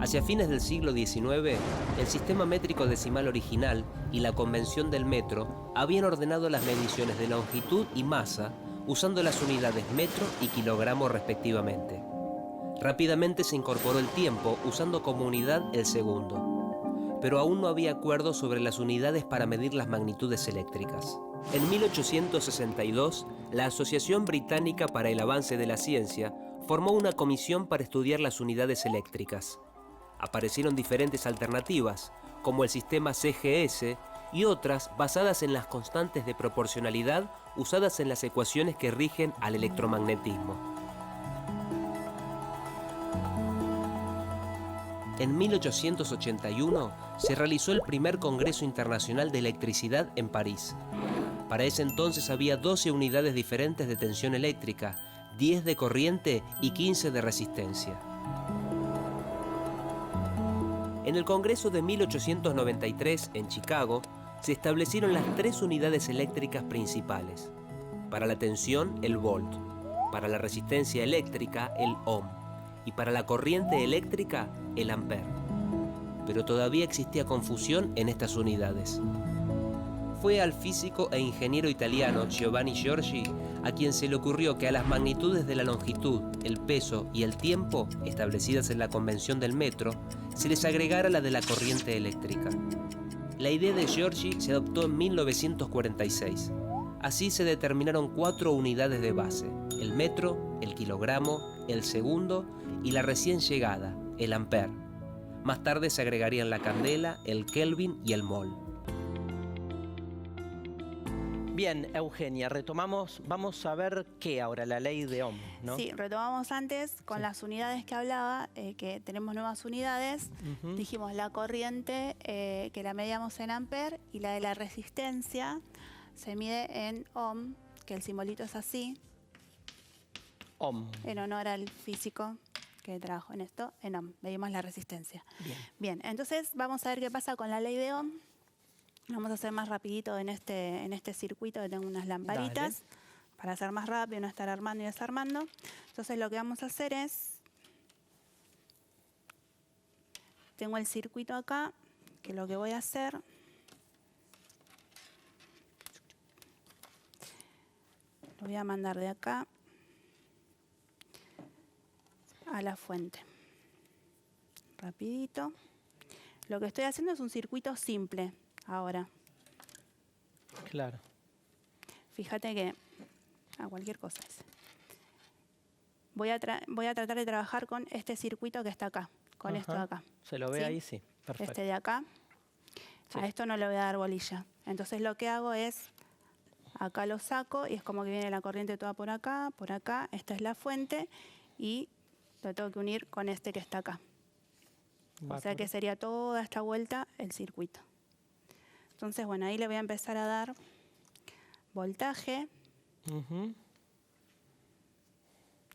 Hacia fines del siglo XIX, el sistema métrico decimal original y la convención del metro habían ordenado las mediciones de longitud y masa usando las unidades metro y kilogramo respectivamente. Rápidamente se incorporó el tiempo usando como unidad el segundo, pero aún no había acuerdo sobre las unidades para medir las magnitudes eléctricas. En 1862, la Asociación Británica para el Avance de la Ciencia formó una comisión para estudiar las unidades eléctricas. Aparecieron diferentes alternativas, como el sistema CGS y otras basadas en las constantes de proporcionalidad usadas en las ecuaciones que rigen al electromagnetismo. En 1881 se realizó el primer Congreso Internacional de Electricidad en París. Para ese entonces había 12 unidades diferentes de tensión eléctrica, 10 de corriente y 15 de resistencia. En el Congreso de 1893 en Chicago se establecieron las 3 unidades eléctricas principales. Para la tensión, el volt; para la resistencia eléctrica, el ohm; y para la corriente eléctrica, el ampere. Pero todavía existía confusión en estas unidades. Fue al físico e ingeniero italiano Giovanni Giorgi a quien se le ocurrió que a las magnitudes de la longitud, el peso y el tiempo, establecidas en la convención del metro, se les agregara la de la corriente eléctrica. La idea de Giorgi se adoptó en 1946. Así se determinaron 4 unidades de base: el metro, el kilogramo, el segundo y la recién llegada, el ampere. Más tarde se agregarían la candela, el kelvin y el mol. Bien, Eugenia, retomamos, vamos a ver qué ahora, la ley de Ohm, ¿no? Sí, retomamos antes con las unidades que hablaba, que tenemos nuevas unidades. Dijimos la corriente, que la medíamos en ampere, y la de la resistencia se mide en ohm, que el simbolito es así. Ohm. En honor al físico que trabajó en esto, en ohm, medimos la resistencia. Bien, entonces vamos a ver qué pasa con la ley de Ohm. Vamos a hacer más rapidito en este circuito, que tengo unas lamparitas. Dale. Para hacer más rápido, no estar armando y desarmando. Entonces lo que vamos a hacer es, tengo el circuito acá, que lo que voy a hacer, lo voy a mandar de acá a la fuente. Rapidito. Lo que estoy haciendo es un circuito simple. Ahora. Claro. Fíjate que a cualquier cosa es. Voy a tratar de trabajar con este circuito que está acá, con esto de acá. ¿Se lo ve ahí? Sí, perfecto. Este de acá. Sí. A esto no le voy a dar bolilla. Entonces lo que hago es, acá lo saco y es como que viene la corriente toda por acá, esta es la fuente y lo tengo que unir con este que está acá. O sea que sería toda esta vuelta el circuito. Entonces, bueno, ahí le voy a empezar a dar voltaje. Ahí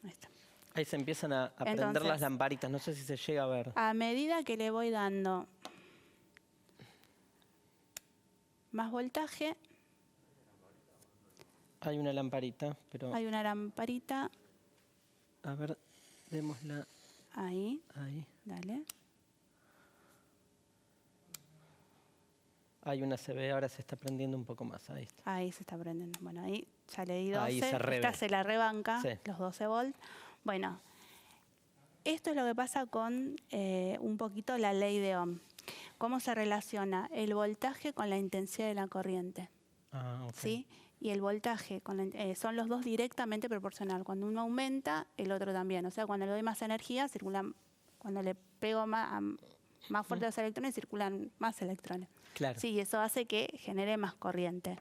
está. Ahí se empiezan a prender las lamparitas, no sé si se llega a ver. A medida que le voy dando más voltaje. Hay una lamparita, pero... Hay una lamparita. A ver, démosla. Ahí. Ahí. Dale. Hay una, se ve, ahora se está prendiendo un poco más. Ahí está. Ahí se está prendiendo. Bueno, ahí ya le di 12. Ahí se Esta se la rebanca, sí. Los 12 volts. Bueno, esto es lo que pasa con un poquito la ley de Ohm. ¿Cómo se relaciona el voltaje con la intensidad de la corriente? Okay. ¿Sí? Y el voltaje son los dos directamente proporcional. Cuando uno aumenta, el otro también. O sea, cuando le doy más energía, circulan, cuando le pego más fuerte a los electrones, circulan más electrones. Claro. Sí, y eso hace que genere más corriente.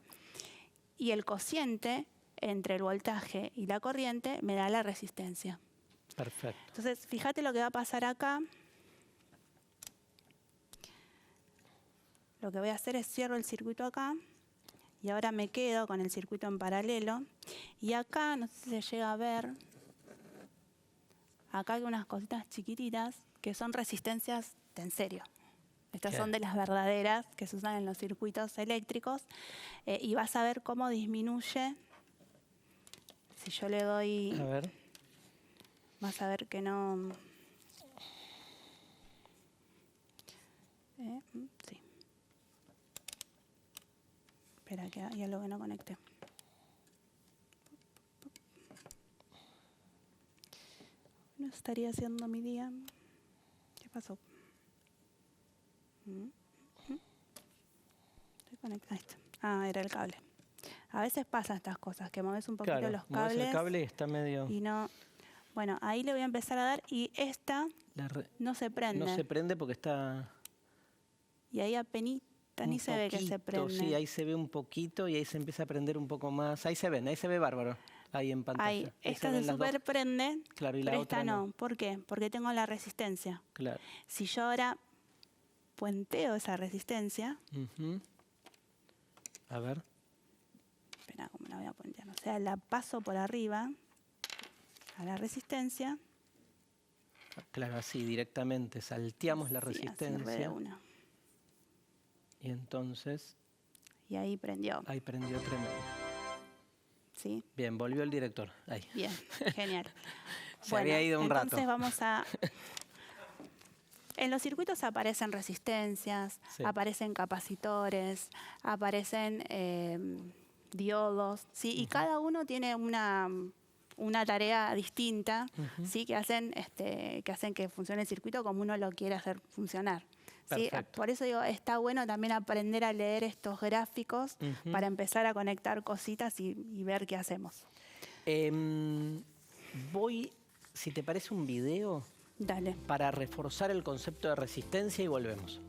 Y el cociente entre el voltaje y la corriente me da la resistencia. Perfecto. Entonces, fíjate lo que va a pasar acá. Lo que voy a hacer es cierro el circuito acá y ahora me quedo con el circuito en paralelo. Y acá, no sé si se llega a ver, acá hay unas cositas chiquititas que son resistencias de en serio. Estas son de las verdaderas que se usan en los circuitos eléctricos. Y vas a ver cómo disminuye. Si yo le doy... A ver. Vas a ver que no... Sí. Espera, que hay algo que no conecté. No estaría haciendo mi día. ¿Qué pasó? Estoy conectada. Ahí está. Ah, era el cable. A veces pasan estas cosas, que mueves un poquito los cables. El cable está medio... Y no... Bueno, ahí le voy a empezar a dar y esta no se prende. No se prende porque está... Y ahí apenita ni se ve que se prende. Sí, ahí se ve un poquito y ahí se empieza a prender un poco más. Ahí se ve bárbaro, ahí en pantalla. Ahí, esta se super prende, claro, y la pero otra esta no. ¿Por qué? Porque tengo la resistencia. Claro. Si yo ahora puenteo esa resistencia... A ver. Espera, ¿cómo la voy a puentear? O sea, la paso por arriba a la resistencia. Claro, así directamente salteamos la resistencia. Así de una. Y entonces... Y ahí prendió. Ahí prendió tremendo. ¿Sí? Bien, volvió el director. Ahí. Bien, genial. Se había ido un rato. Entonces vamos a... En los circuitos aparecen resistencias, aparecen capacitores, aparecen diodos, ¿sí? Y cada uno tiene una tarea distinta, ¿sí? que hacen que funcione el circuito como uno lo quiere hacer funcionar. ¿Sí? Por eso digo, está bueno también aprender a leer estos gráficos para empezar a conectar cositas y ver qué hacemos. Voy, si te parece, un video. Dale. Para reforzar el concepto de resistencia y volvemos.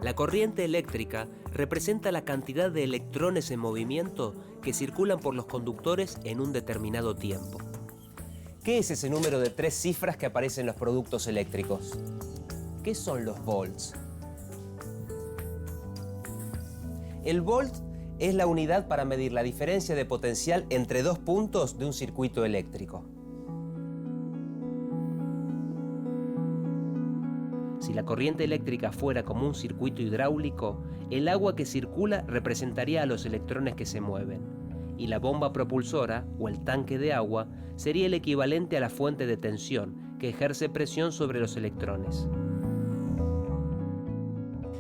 La corriente eléctrica representa la cantidad de electrones en movimiento que circulan por los conductores en un determinado tiempo. ¿Qué es ese número de 3 cifras que aparece en los productos eléctricos? ¿Qué son los volts? El volt es la unidad para medir la diferencia de potencial entre 2 puntos de un circuito eléctrico. Si la corriente eléctrica fuera como un circuito hidráulico, el agua que circula representaría a los electrones que se mueven, y la bomba propulsora, o el tanque de agua, sería el equivalente a la fuente de tensión, que ejerce presión sobre los electrones.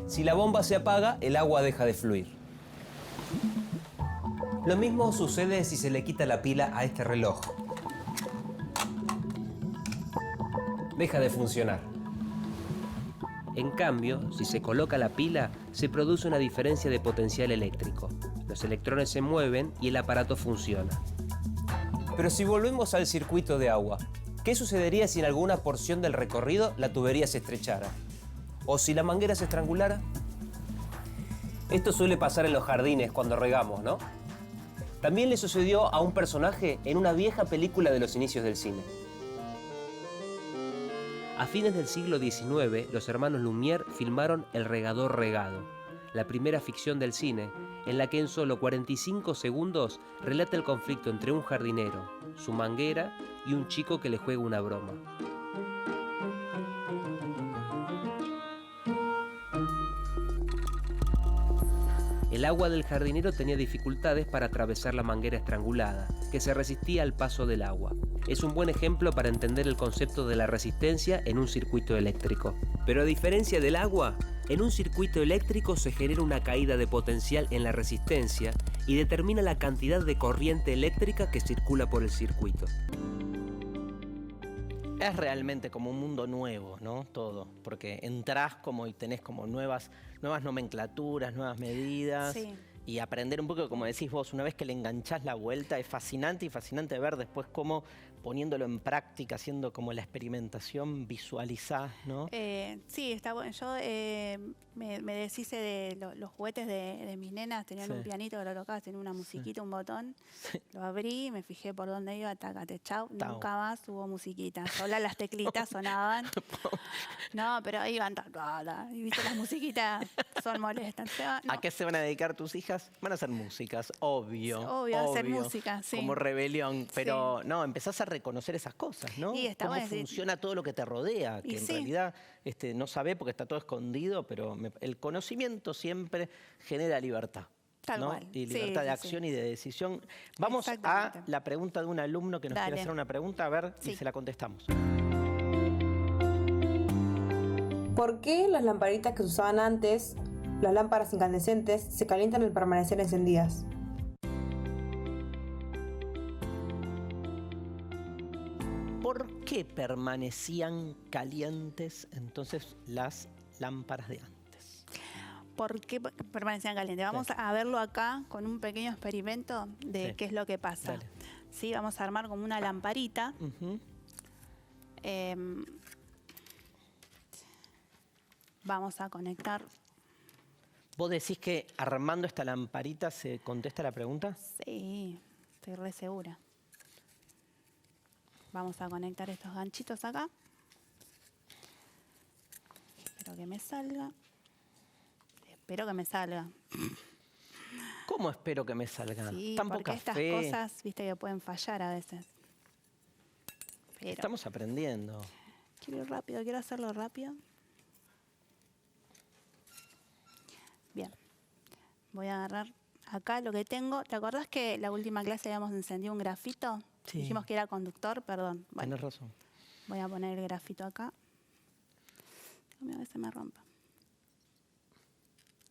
Si la bomba se apaga, el agua deja de fluir. Lo mismo sucede si se le quita la pila a este reloj. Deja de funcionar. En cambio, si se coloca la pila, se produce una diferencia de potencial eléctrico. Los electrones se mueven y el aparato funciona. Pero si volvemos al circuito de agua, ¿qué sucedería si en alguna porción del recorrido la tubería se estrechara? ¿O si la manguera se estrangulara? Esto suele pasar en los jardines cuando regamos, ¿no? También le sucedió a un personaje en una vieja película de los inicios del cine. A fines del siglo XIX, los hermanos Lumière filmaron El regador regado, la primera ficción del cine, en la que en solo 45 segundos relata el conflicto entre un jardinero, su manguera y un chico que le juega una broma. El agua del jardinero tenía dificultades para atravesar la manguera estrangulada, que se resistía al paso del agua. Es un buen ejemplo para entender el concepto de la resistencia en un circuito eléctrico. Pero a diferencia del agua, en un circuito eléctrico se genera una caída de potencial en la resistencia y determina la cantidad de corriente eléctrica que circula por el circuito. Es realmente como un mundo nuevo, ¿no? Todo, porque entrás como y tenés como nuevas nomenclaturas, nuevas medidas. Sí. y aprender un poco, como decís vos, una vez que le enganchás la vuelta, es fascinante y fascinante ver después cómo poniéndolo en práctica, haciendo como la experimentación, visualizás, ¿no? Sí, está bueno. Yo me deshice de los juguetes de mis nenas, tenían un pianito que lo tocaba, tenía una musiquita, un botón, lo abrí, me fijé por dónde iba, tácate, chau, nunca más hubo musiquita, solo las teclitas sonaban. No, pero iban, y viste, las musiquitas son molestas. No. ¿A qué se van a dedicar tus hijas? Van a hacer músicas, obvio. Obvio, hacer música, sí. Como rebelión, pero no, empezás a reconocer esas cosas, ¿no? Y está cómo bueno, funciona todo lo que te rodea, que en realidad no sabés porque está todo escondido, pero el conocimiento siempre genera libertad. Tal ¿no? cual. Y libertad de acción y de decisión. Vamos a la pregunta de un alumno que nos quiere hacer una pregunta, a ver si se la contestamos. ¿Por qué las lamparitas que se usaban antes, las lámparas incandescentes, se calientan al permanecer encendidas? ¿Por qué permanecían calientes entonces las lámparas de antes? ¿Por qué permanecían calientes? Vamos a verlo acá con un pequeño experimento de qué es lo que pasa. Sí, vamos a armar como una lamparita. Vamos a conectar. ¿Vos decís que armando esta lamparita se contesta la pregunta? Sí, estoy re segura. Vamos a conectar estos ganchitos acá. Espero que me salga. Espero que me salga. ¿Cómo espero que me salga? Sí, Tan porque poca estas fe. cosas, viste, que pueden fallar a veces. Pero estamos aprendiendo. quiero ir rápido, quiero hacerlo rápido. Bien. Voy a agarrar acá lo que tengo. ¿Te acordás que la última clase habíamos encendido un grafito? Sí. Dijimos que era conductor, perdón. Bueno, tenés razón. voy a poner el grafito acá. A veces me rompa.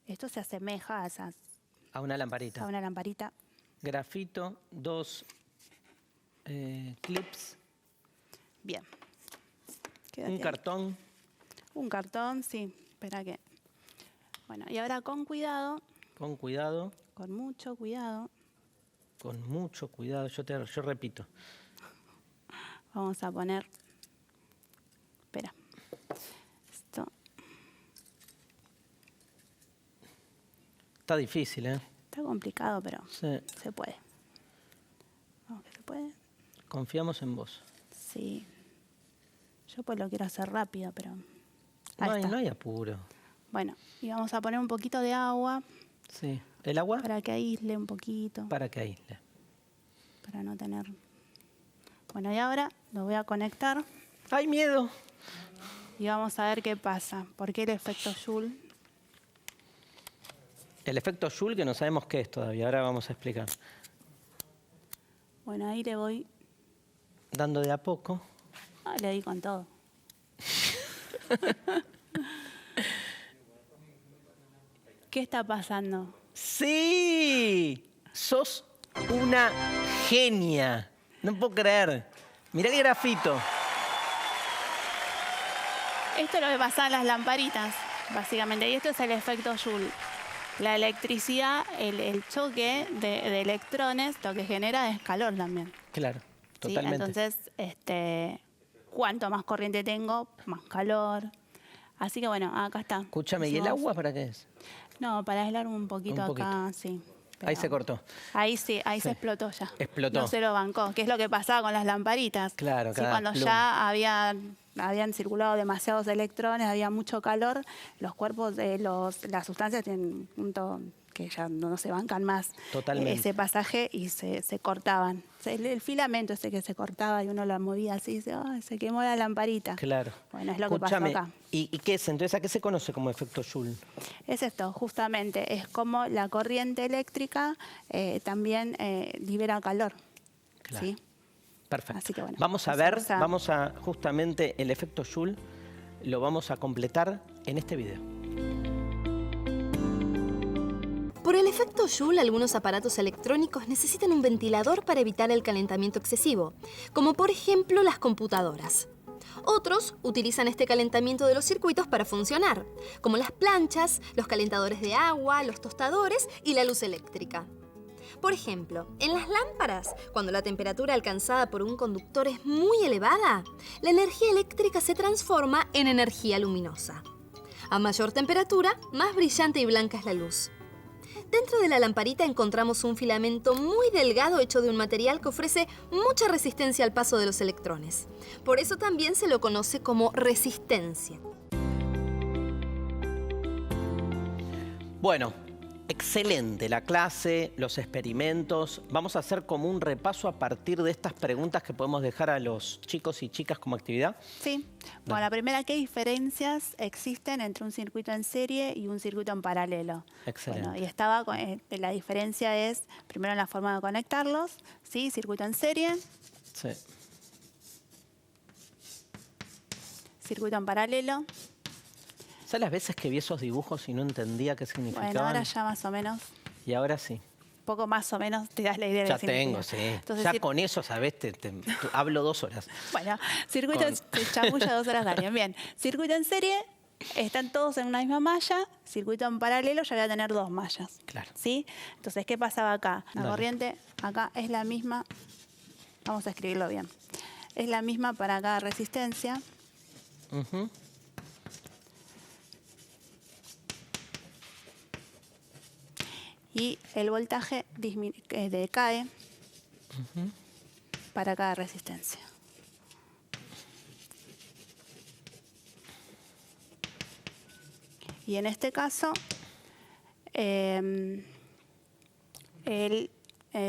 Esto se asemeja a una lamparita. A una lamparita. Grafito, 2 clips. Bien. Un cartón. Un cartón, sí. Espera que... Bueno, y ahora con cuidado. Con cuidado. Con mucho cuidado. Con mucho cuidado. Yo repito. Vamos a poner... Espera. Esto... Está difícil, ¿eh? Está complicado, pero sí. Se puede. Vamos que se puede. Confiamos en vos. Sí. Yo pues lo quiero hacer rápido, pero... No hay apuro. Bueno, y vamos a poner un poquito de agua. Sí. ¿El agua? Para que aísle un poquito. Para que aísle. Para no tener... Bueno, y ahora lo voy a conectar. ¡Ay, miedo! Y vamos a ver qué pasa. ¿Por qué el efecto Joule? El efecto Joule, que no sabemos qué es todavía. Ahora vamos a explicar. Bueno, ahí le voy... Dando de a poco. Le di con todo. ¿Qué está pasando? ¡Sí! Sos una genia. No puedo creer. Mirá el grafito. Esto es lo que pasa en las lamparitas, básicamente. Y esto es el efecto Joule. La electricidad, el choque de electrones, lo que genera es calor también. Claro, ¿Sí? totalmente. Entonces, cuanto más corriente tengo, más calor. Así que bueno, acá está. Escúchame, ¿y el agua para qué es? No, para aislar un poquito acá, sí. Ahí se cortó. Ahí sí, ahí se explotó ya. Explotó. No se lo bancó, que es lo que pasaba con las lamparitas. Claro, sí, cuando ya habían circulado demasiados electrones, había mucho calor, los cuerpos de las sustancias tienen un punto que ya no se bancan más. Totalmente. Ese pasaje y se cortaban. El filamento ese que se cortaba y uno lo movía así, y se quemó la lamparita. Claro. Bueno, es lo que pasó acá. ¿Y qué es? Entonces, ¿a qué se conoce como efecto Joule? Es esto, justamente, es como la corriente eléctrica también libera calor. Claro. ¿Sí? Perfecto. Así que bueno, vamos a ver, vamos a justamente el efecto Joule, lo vamos a completar en este video. Por el efecto Joule, algunos aparatos electrónicos necesitan un ventilador para evitar el calentamiento excesivo, como por ejemplo las computadoras. Otros utilizan este calentamiento de los circuitos para funcionar, como las planchas, los calentadores de agua, los tostadores y la luz eléctrica. Por ejemplo, en las lámparas, cuando la temperatura alcanzada por un conductor es muy elevada, la energía eléctrica se transforma en energía luminosa. A mayor temperatura, más brillante y blanca es la luz. Dentro de la lamparita encontramos un filamento muy delgado hecho de un material que ofrece mucha resistencia al paso de los electrones. Por eso también se lo conoce como resistencia. Bueno, excelente la clase, los experimentos. Vamos a hacer como un repaso a partir de estas preguntas que podemos dejar a los chicos y chicas como actividad. Sí. Bueno, la primera, ¿qué diferencias existen entre un circuito en serie y un circuito en paralelo? Excelente. Bueno, y estaba la diferencia es, primero en la forma de conectarlos, ¿sí? Circuito en serie. Sí. Circuito en paralelo. ¿Sabes las veces que vi esos dibujos y no entendía qué significaban? Bueno, ahora ya más o menos. Y ahora sí. Poco más o menos te das la idea de Ya lo que significa. tengo, sí. Entonces, ya con eso, ¿sabes? Hablo 2 horas. Bueno, circuito te chamulla 2 horas diarias. Bien, circuito en serie, están todos en una misma malla. Circuito en paralelo, ya voy a tener 2 mallas. Claro. ¿Sí? Entonces, ¿qué pasaba acá? La Dale. corriente acá es la misma. Vamos a escribirlo bien. Es la misma para cada resistencia. Ujú. Y el voltaje decae para cada resistencia. Y en este caso, el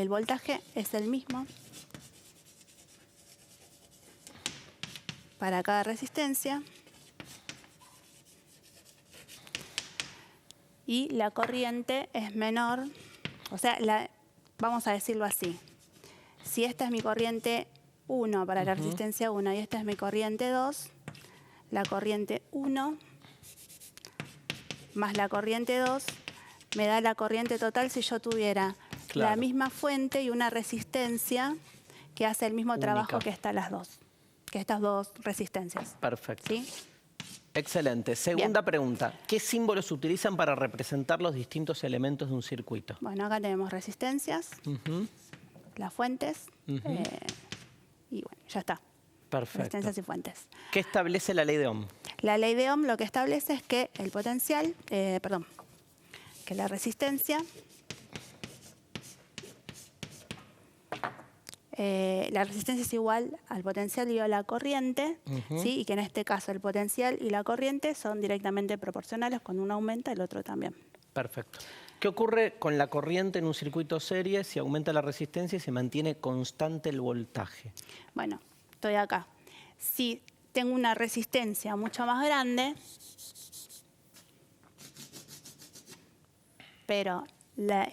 voltaje es el mismo para cada resistencia. Y la corriente es menor, o sea, vamos a decirlo así. Si esta es mi corriente 1 para la resistencia 1 y esta es mi corriente 2, la corriente 1 más la corriente 2 me da la corriente total si yo tuviera la misma fuente y una resistencia que hace el mismo trabajo que estas dos resistencias. Perfecto. ¿Sí? Excelente. Segunda pregunta. ¿Qué símbolos se utilizan para representar los distintos elementos de un circuito? Bueno, acá tenemos resistencias, las fuentes, y bueno, ya está. Perfecto. Resistencias y fuentes. ¿Qué establece la ley de Ohm? La ley de Ohm lo que establece es que el potencial, que la resistencia, es igual al potencial y a la corriente, ¿sí? Y que en este caso el potencial y la corriente son directamente proporcionales, cuando uno aumenta el otro también. Perfecto. ¿Qué ocurre con la corriente en un circuito serie si aumenta la resistencia y se mantiene constante el voltaje? Bueno, estoy acá. Si tengo una resistencia mucho más grande, pero la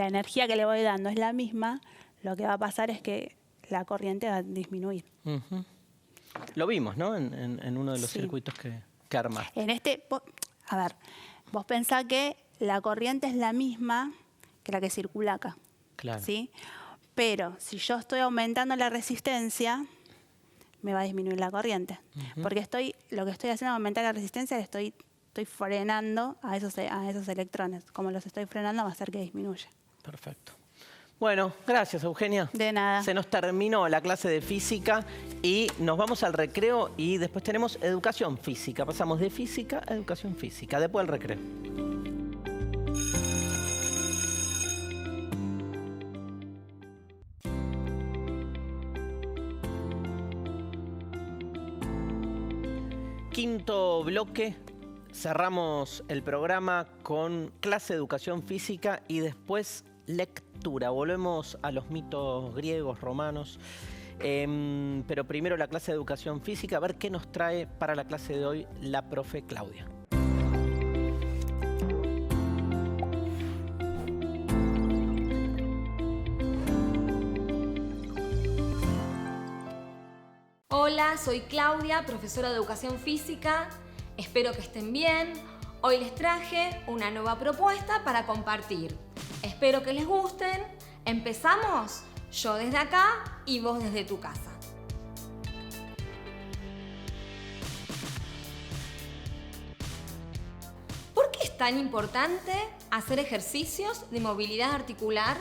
energía que le voy dando es la misma, lo que va a pasar es que la corriente va a disminuir. Lo vimos, ¿no? En uno de los circuitos que armaste. En este, a ver, vos pensás que la corriente es la misma que la que circula acá. Claro. ¿Sí? Pero si yo estoy aumentando la resistencia, me va a disminuir la corriente. Porque lo que estoy haciendo es aumentar la resistencia, estoy frenando a esos electrones. Como los estoy frenando, va a hacer que disminuya. Perfecto. Bueno, gracias, Eugenia. De nada. Se nos terminó la clase de física y nos vamos al recreo y después tenemos educación física. Pasamos de física a educación física, después del recreo. Quinto bloque. Cerramos el programa con clase de educación física y después lectura. Volvemos a los mitos griegos, romanos. Pero primero la clase de educación física. A ver qué nos trae para la clase de hoy la profe Claudia. Hola, soy Claudia, profesora de educación física. Espero que estén bien. Hoy les traje una nueva propuesta para compartir. Espero que les gusten. ¿Empezamos? Yo desde acá y vos desde tu casa. tan importante hacer ejercicios de movilidad articular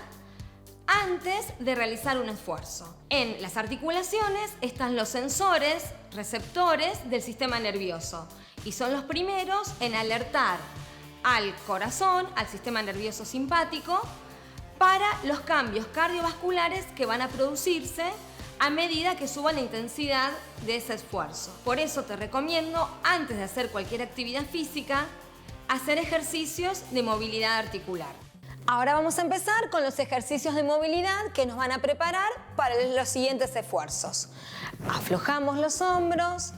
antes de realizar un esfuerzo. En las articulaciones están los sensores, receptores del sistema nervioso y son los primeros en alertar al corazón, al sistema nervioso simpático, para los cambios cardiovasculares que van a producirse a medida que suba la intensidad de ese esfuerzo. Por eso te recomiendo, antes de hacer cualquier actividad física, hacer ejercicios de movilidad articular. Ahora vamos a empezar con los ejercicios de movilidad que nos van a preparar para los siguientes esfuerzos. Aflojamos los hombros,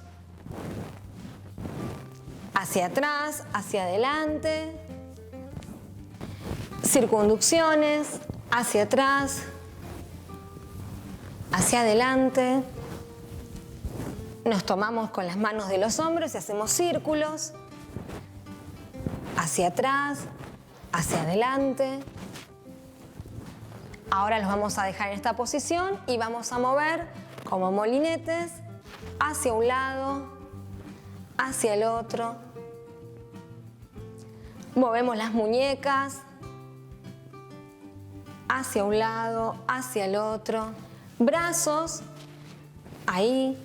hacia atrás, hacia adelante, circunducciones, hacia atrás, hacia adelante. Nos tomamos con las manos de los hombros y hacemos círculos, hacia atrás, hacia adelante. Ahora los vamos a dejar en esta posición y vamos a mover como molinetes hacia un lado, hacia el otro. Movemos las muñecas hacia un lado, hacia el otro. Brazos, ahí,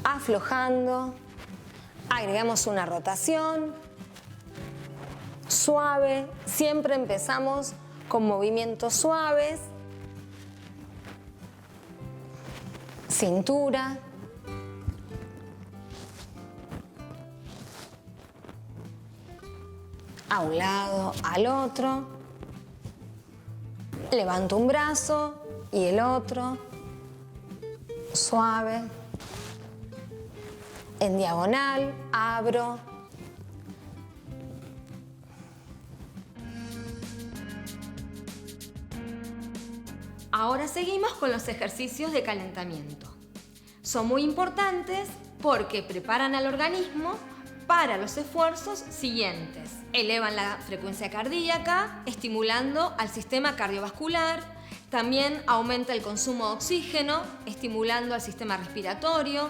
aflojando. Agregamos una rotación suave. Siempre empezamos con movimientos suaves. Cintura. A un lado, al otro. Levanto un brazo y el otro. Suave. En diagonal, abro. Ahora seguimos con los ejercicios de calentamiento. Son muy importantes porque preparan al organismo para los esfuerzos siguientes. Elevan la frecuencia cardíaca, estimulando al sistema cardiovascular. También aumenta el consumo de oxígeno, estimulando al sistema respiratorio.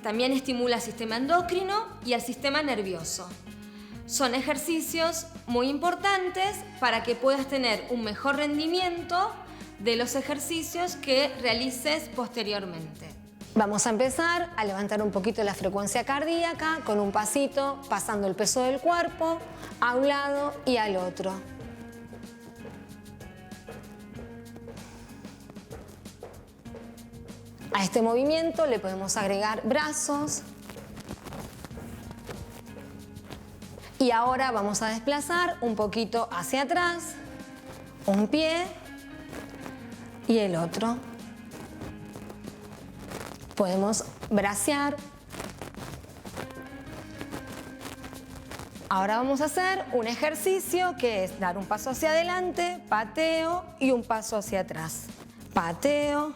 También estimula al sistema endocrino y al sistema nervioso. Son ejercicios muy importantes para que puedas tener un mejor rendimiento de los ejercicios que realices posteriormente. Vamos a empezar a levantar un poquito la frecuencia cardíaca con un pasito, pasando el peso del cuerpo a un lado y al otro. A este movimiento le podemos agregar brazos. Y ahora vamos a desplazar un poquito hacia atrás, un pie y el otro. Podemos bracear. Ahora vamos a hacer un ejercicio que es dar un paso hacia adelante, pateo y un paso hacia atrás. Pateo.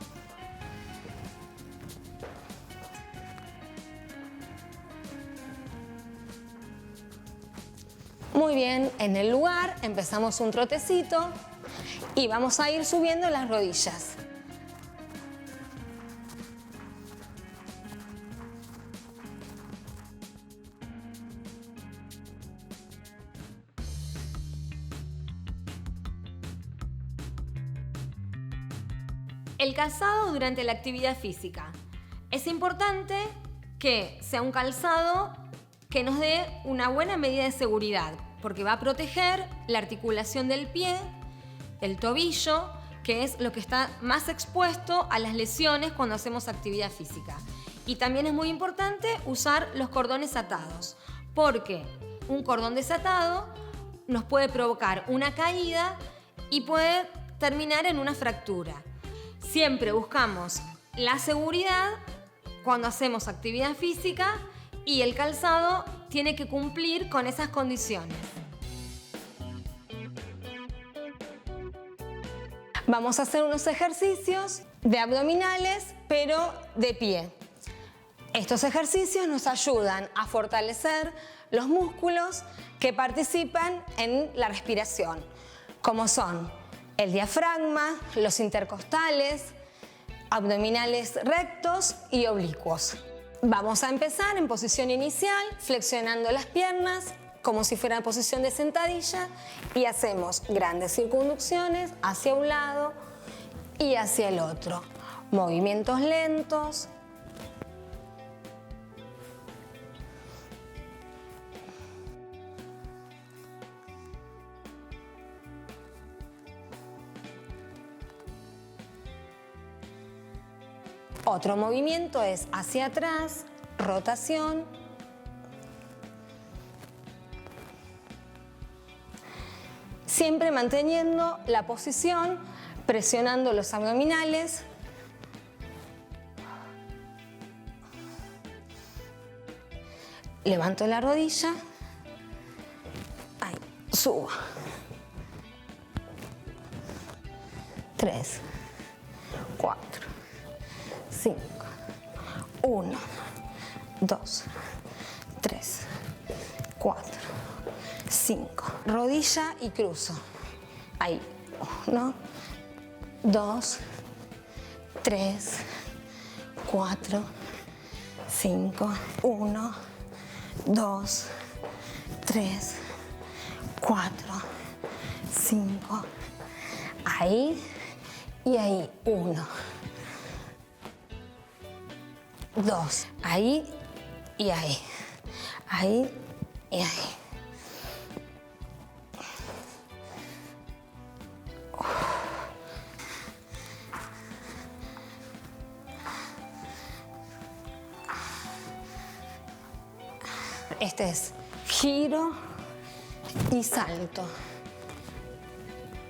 Muy bien, en el lugar empezamos un trotecito y vamos a ir subiendo las rodillas. El calzado durante la actividad física. Es importante que sea un calzado que nos dé una buena medida de seguridad, porque va a proteger la articulación del pie, el tobillo, que es lo que está más expuesto a las lesiones cuando hacemos actividad física. Y también es muy importante usar los cordones atados, porque un cordón desatado nos puede provocar una caída y puede terminar en una fractura. Siempre buscamos la seguridad cuando hacemos actividad física y el calzado tiene que cumplir con esas condiciones. Vamos a hacer unos ejercicios de abdominales, pero de pie. Estos ejercicios nos ayudan a fortalecer los músculos que participan en la respiración, como son el diafragma, los intercostales, abdominales rectos y oblicuos. Vamos a empezar en posición inicial, flexionando las piernas como si fuera en posición de sentadilla y hacemos grandes circunducciones hacia un lado y hacia el otro. Movimientos lentos. Otro movimiento es hacia atrás, rotación. Siempre manteniendo la posición, presionando los abdominales. Levanto la rodilla. Ahí, subo. 3, 4, 5, 1, 2, 3, 4, 5. Rodilla y cruzo. Ahí. 1, 2, 3, 4, 5. 1, 2, 3, 4, 5. Ahí y ahí. 1, 2. Ahí y ahí. Ahí y ahí. Este es giro y salto.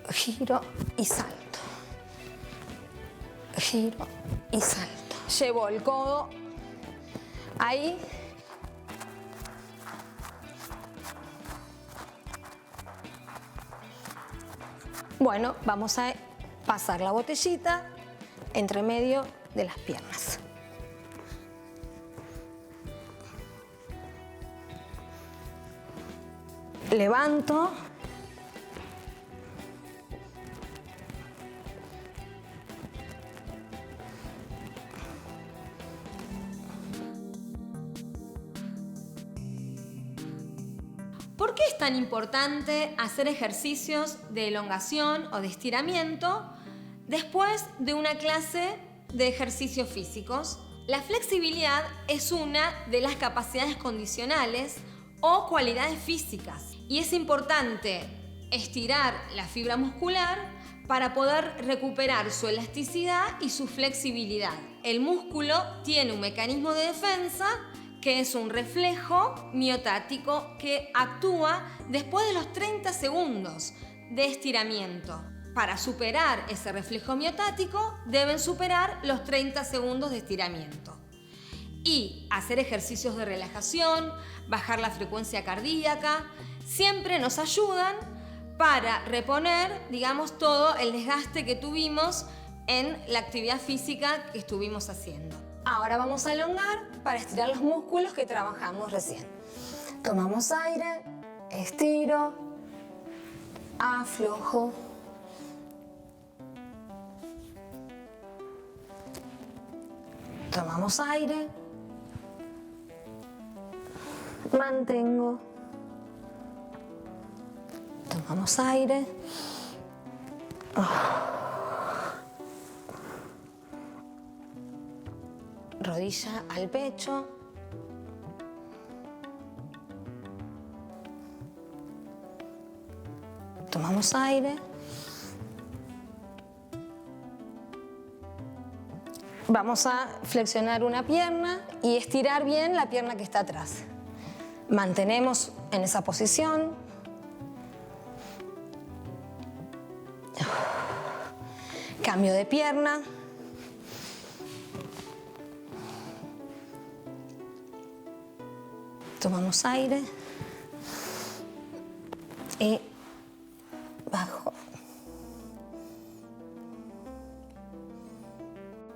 Giro y salto. Giro y salto. Llevo el codo ahí. Bueno, vamos a pasar la botellita entre medio de las piernas. Levanto. ¿Por qué es tan importante hacer ejercicios de elongación o de estiramiento después de una clase de ejercicios físicos? La flexibilidad es una de las capacidades condicionales o cualidades físicas y es importante estirar la fibra muscular para poder recuperar su elasticidad y su flexibilidad. El músculo tiene un mecanismo de defensa que es un reflejo miotático que actúa después de los 30 segundos de estiramiento. Para superar ese reflejo miotático deben superar los 30 segundos de estiramiento. Y hacer ejercicios de relajación, bajar la frecuencia cardíaca, siempre nos ayudan para reponer, digamos, todo el desgaste que tuvimos en la actividad física que estuvimos haciendo. Ahora vamos a elongar para estirar los músculos que trabajamos recién. Tomamos aire, estiro, aflojo. Tomamos aire, mantengo. Tomamos aire. Rodilla al pecho. Tomamos aire. Vamos a flexionar una pierna y estirar bien la pierna que está atrás. Mantenemos en esa posición. Cambio de pierna. Tomamos aire y bajo.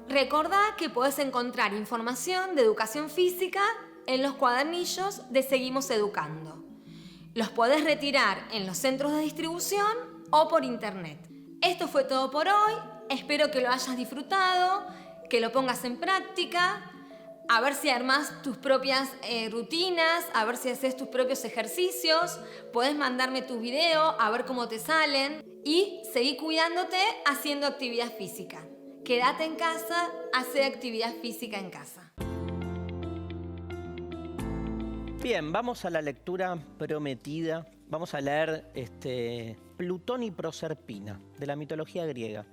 Recordá que podés encontrar información de educación física en los cuadernillos de Seguimos Educando. Los podés retirar en los centros de distribución o por internet. Esto fue todo por hoy. Espero que lo hayas disfrutado, que lo pongas en práctica. a ver si armás tus propias rutinas, a ver si haces tus propios ejercicios, podés mandarme tus videos, a ver cómo te salen y seguí cuidándote haciendo actividad física. Quédate en casa, hacé actividad física en casa. Bien, vamos a la lectura prometida. Vamos a leer Plutón y Proserpina, de la mitología griega.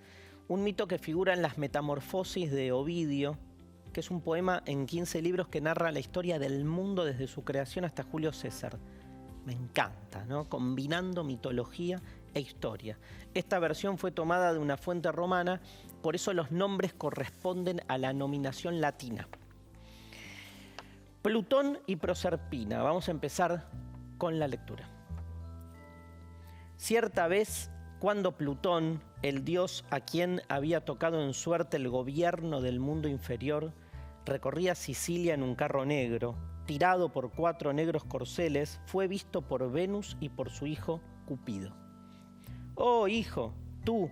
Un mito que figura en las Metamorfosis de Ovidio, que es un poema en 15 libros que narra la historia del mundo desde su creación hasta Julio César. Me encanta, ¿no? Combinando mitología e historia. Esta versión fue tomada de una fuente romana, por eso los nombres corresponden a la nominación latina. Plutón y Proserpina. Vamos a empezar con la lectura. Cierta vez, cuando Plutón, el dios a quien había tocado en suerte el gobierno del mundo inferior, recorría Sicilia en un carro negro, tirado por 4 negros corceles, fue visto por Venus y por su hijo Cupido. «Oh, hijo, tú,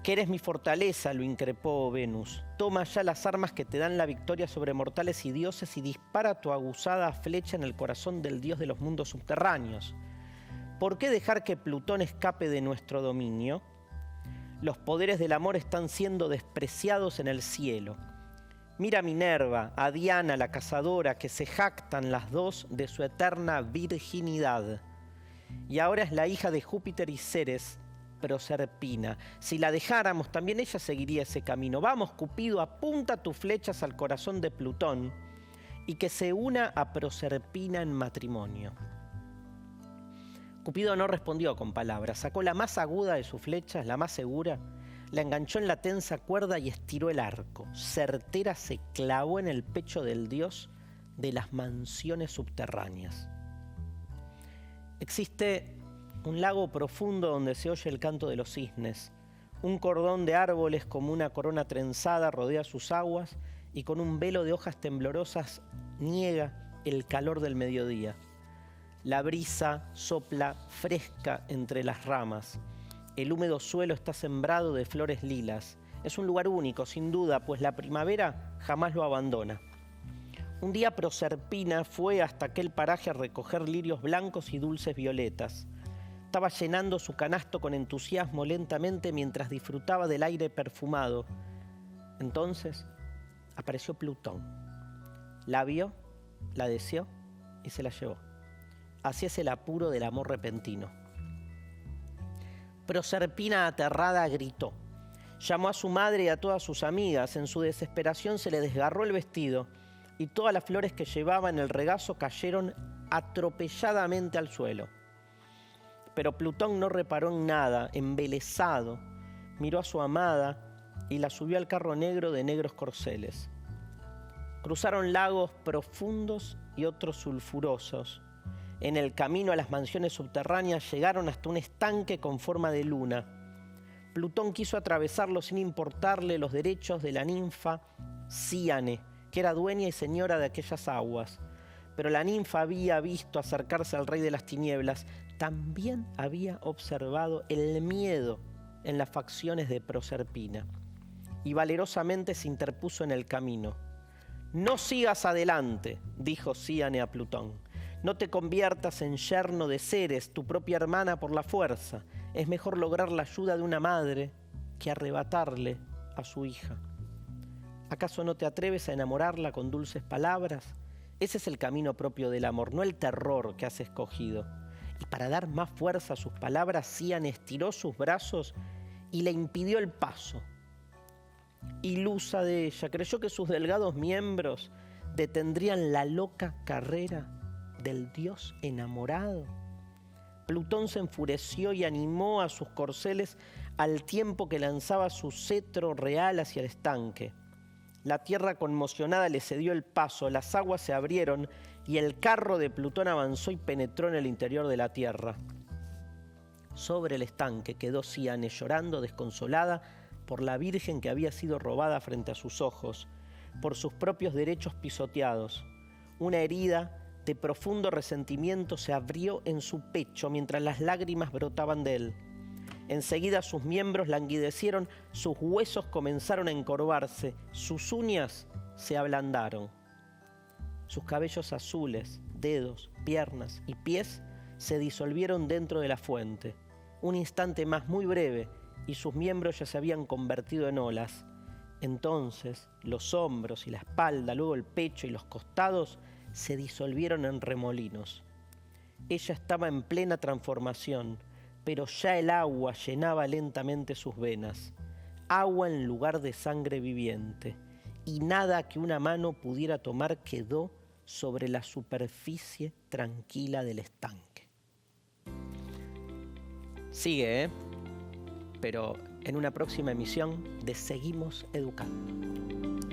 que eres mi fortaleza», lo increpó Venus, «toma ya las armas que te dan la victoria sobre mortales y dioses y dispara tu aguzada flecha en el corazón del dios de los mundos subterráneos. ¿Por qué dejar que Plutón escape de nuestro dominio? Los poderes del amor están siendo despreciados en el cielo. Mira a Minerva, a Diana, la cazadora, que se jactan las dos de su eterna virginidad. Y ahora es la hija de Júpiter y Ceres, Proserpina. Si la dejáramos, también ella seguiría ese camino. Vamos, Cupido, apunta tus flechas al corazón de Plutón y que se una a Proserpina en matrimonio». Cupido no respondió con palabras, sacó la más aguda de sus flechas, la más segura, la enganchó en la tensa cuerda y estiró el arco. Certera se clavó en el pecho del dios de las mansiones subterráneas. Existe un lago profundo donde se oye el canto de los cisnes. Un cordón de árboles como una corona trenzada rodea sus aguas y con un velo de hojas temblorosas niega el calor del mediodía. La brisa sopla fresca entre las ramas. El húmedo suelo está sembrado de flores lilas. Es un lugar único, sin duda, pues la primavera jamás lo abandona. Un día Proserpina fue hasta aquel paraje a recoger lirios blancos y dulces violetas. Estaba llenando su canasto con entusiasmo lentamente mientras disfrutaba del aire perfumado. Entonces apareció Plutón. La vio, la deseó y se la llevó. Así es el apuro del amor repentino. Proserpina, aterrada, gritó. Llamó a su madre y a todas sus amigas. En su desesperación se le desgarró el vestido y todas las flores que llevaba en el regazo cayeron atropelladamente al suelo. Pero Plutón no reparó en nada, embelesado, miró a su amada y la subió al carro negro de negros corceles. Cruzaron lagos profundos y otros sulfurosos. En el camino a las mansiones subterráneas llegaron hasta un estanque con forma de luna. Plutón quiso atravesarlo sin importarle los derechos de la ninfa Cíane, que era dueña y señora de aquellas aguas. Pero la ninfa había visto acercarse al rey de las tinieblas. También había observado el miedo en las facciones de Proserpina. Y valerosamente se interpuso en el camino. «No sigas adelante», dijo Cíane a Plutón. «No te conviertas en yerno de Ceres, tu propia hermana, por la fuerza. Es mejor lograr la ayuda de una madre que arrebatarle a su hija. ¿Acaso no te atreves a enamorarla con dulces palabras? Ese es el camino propio del amor, no el terror que has escogido». Y para dar más fuerza a sus palabras, Cíane estiró sus brazos y le impidió el paso. Ilusa de ella, creyó que sus delgados miembros detendrían la loca carrera del dios enamorado. Plutón se enfureció y animó a sus corceles al tiempo que lanzaba su cetro real hacia el estanque. La tierra conmocionada le cedió el paso, las aguas se abrieron y el carro de Plutón avanzó y penetró en el interior de la tierra. Sobre el estanque quedó Cíane llorando desconsolada por la virgen que había sido robada frente a sus ojos, por sus propios derechos pisoteados. Una herida de profundo resentimiento se abrió en su pecho mientras las lágrimas brotaban de él. Enseguida sus miembros languidecieron, sus huesos comenzaron a encorvarse, sus uñas se ablandaron. Sus cabellos azules, dedos, piernas y pies se disolvieron dentro de la fuente. Un instante más muy breve y sus miembros ya se habían convertido en olas. Entonces los hombros y la espalda, luego el pecho y los costados se disolvieron en remolinos. Ella estaba en plena transformación, pero ya el agua llenaba lentamente sus venas. Agua en lugar de sangre viviente, y nada que una mano pudiera tomar quedó sobre la superficie tranquila del estanque. Sigue, pero en una próxima emisión de Seguimos Educando.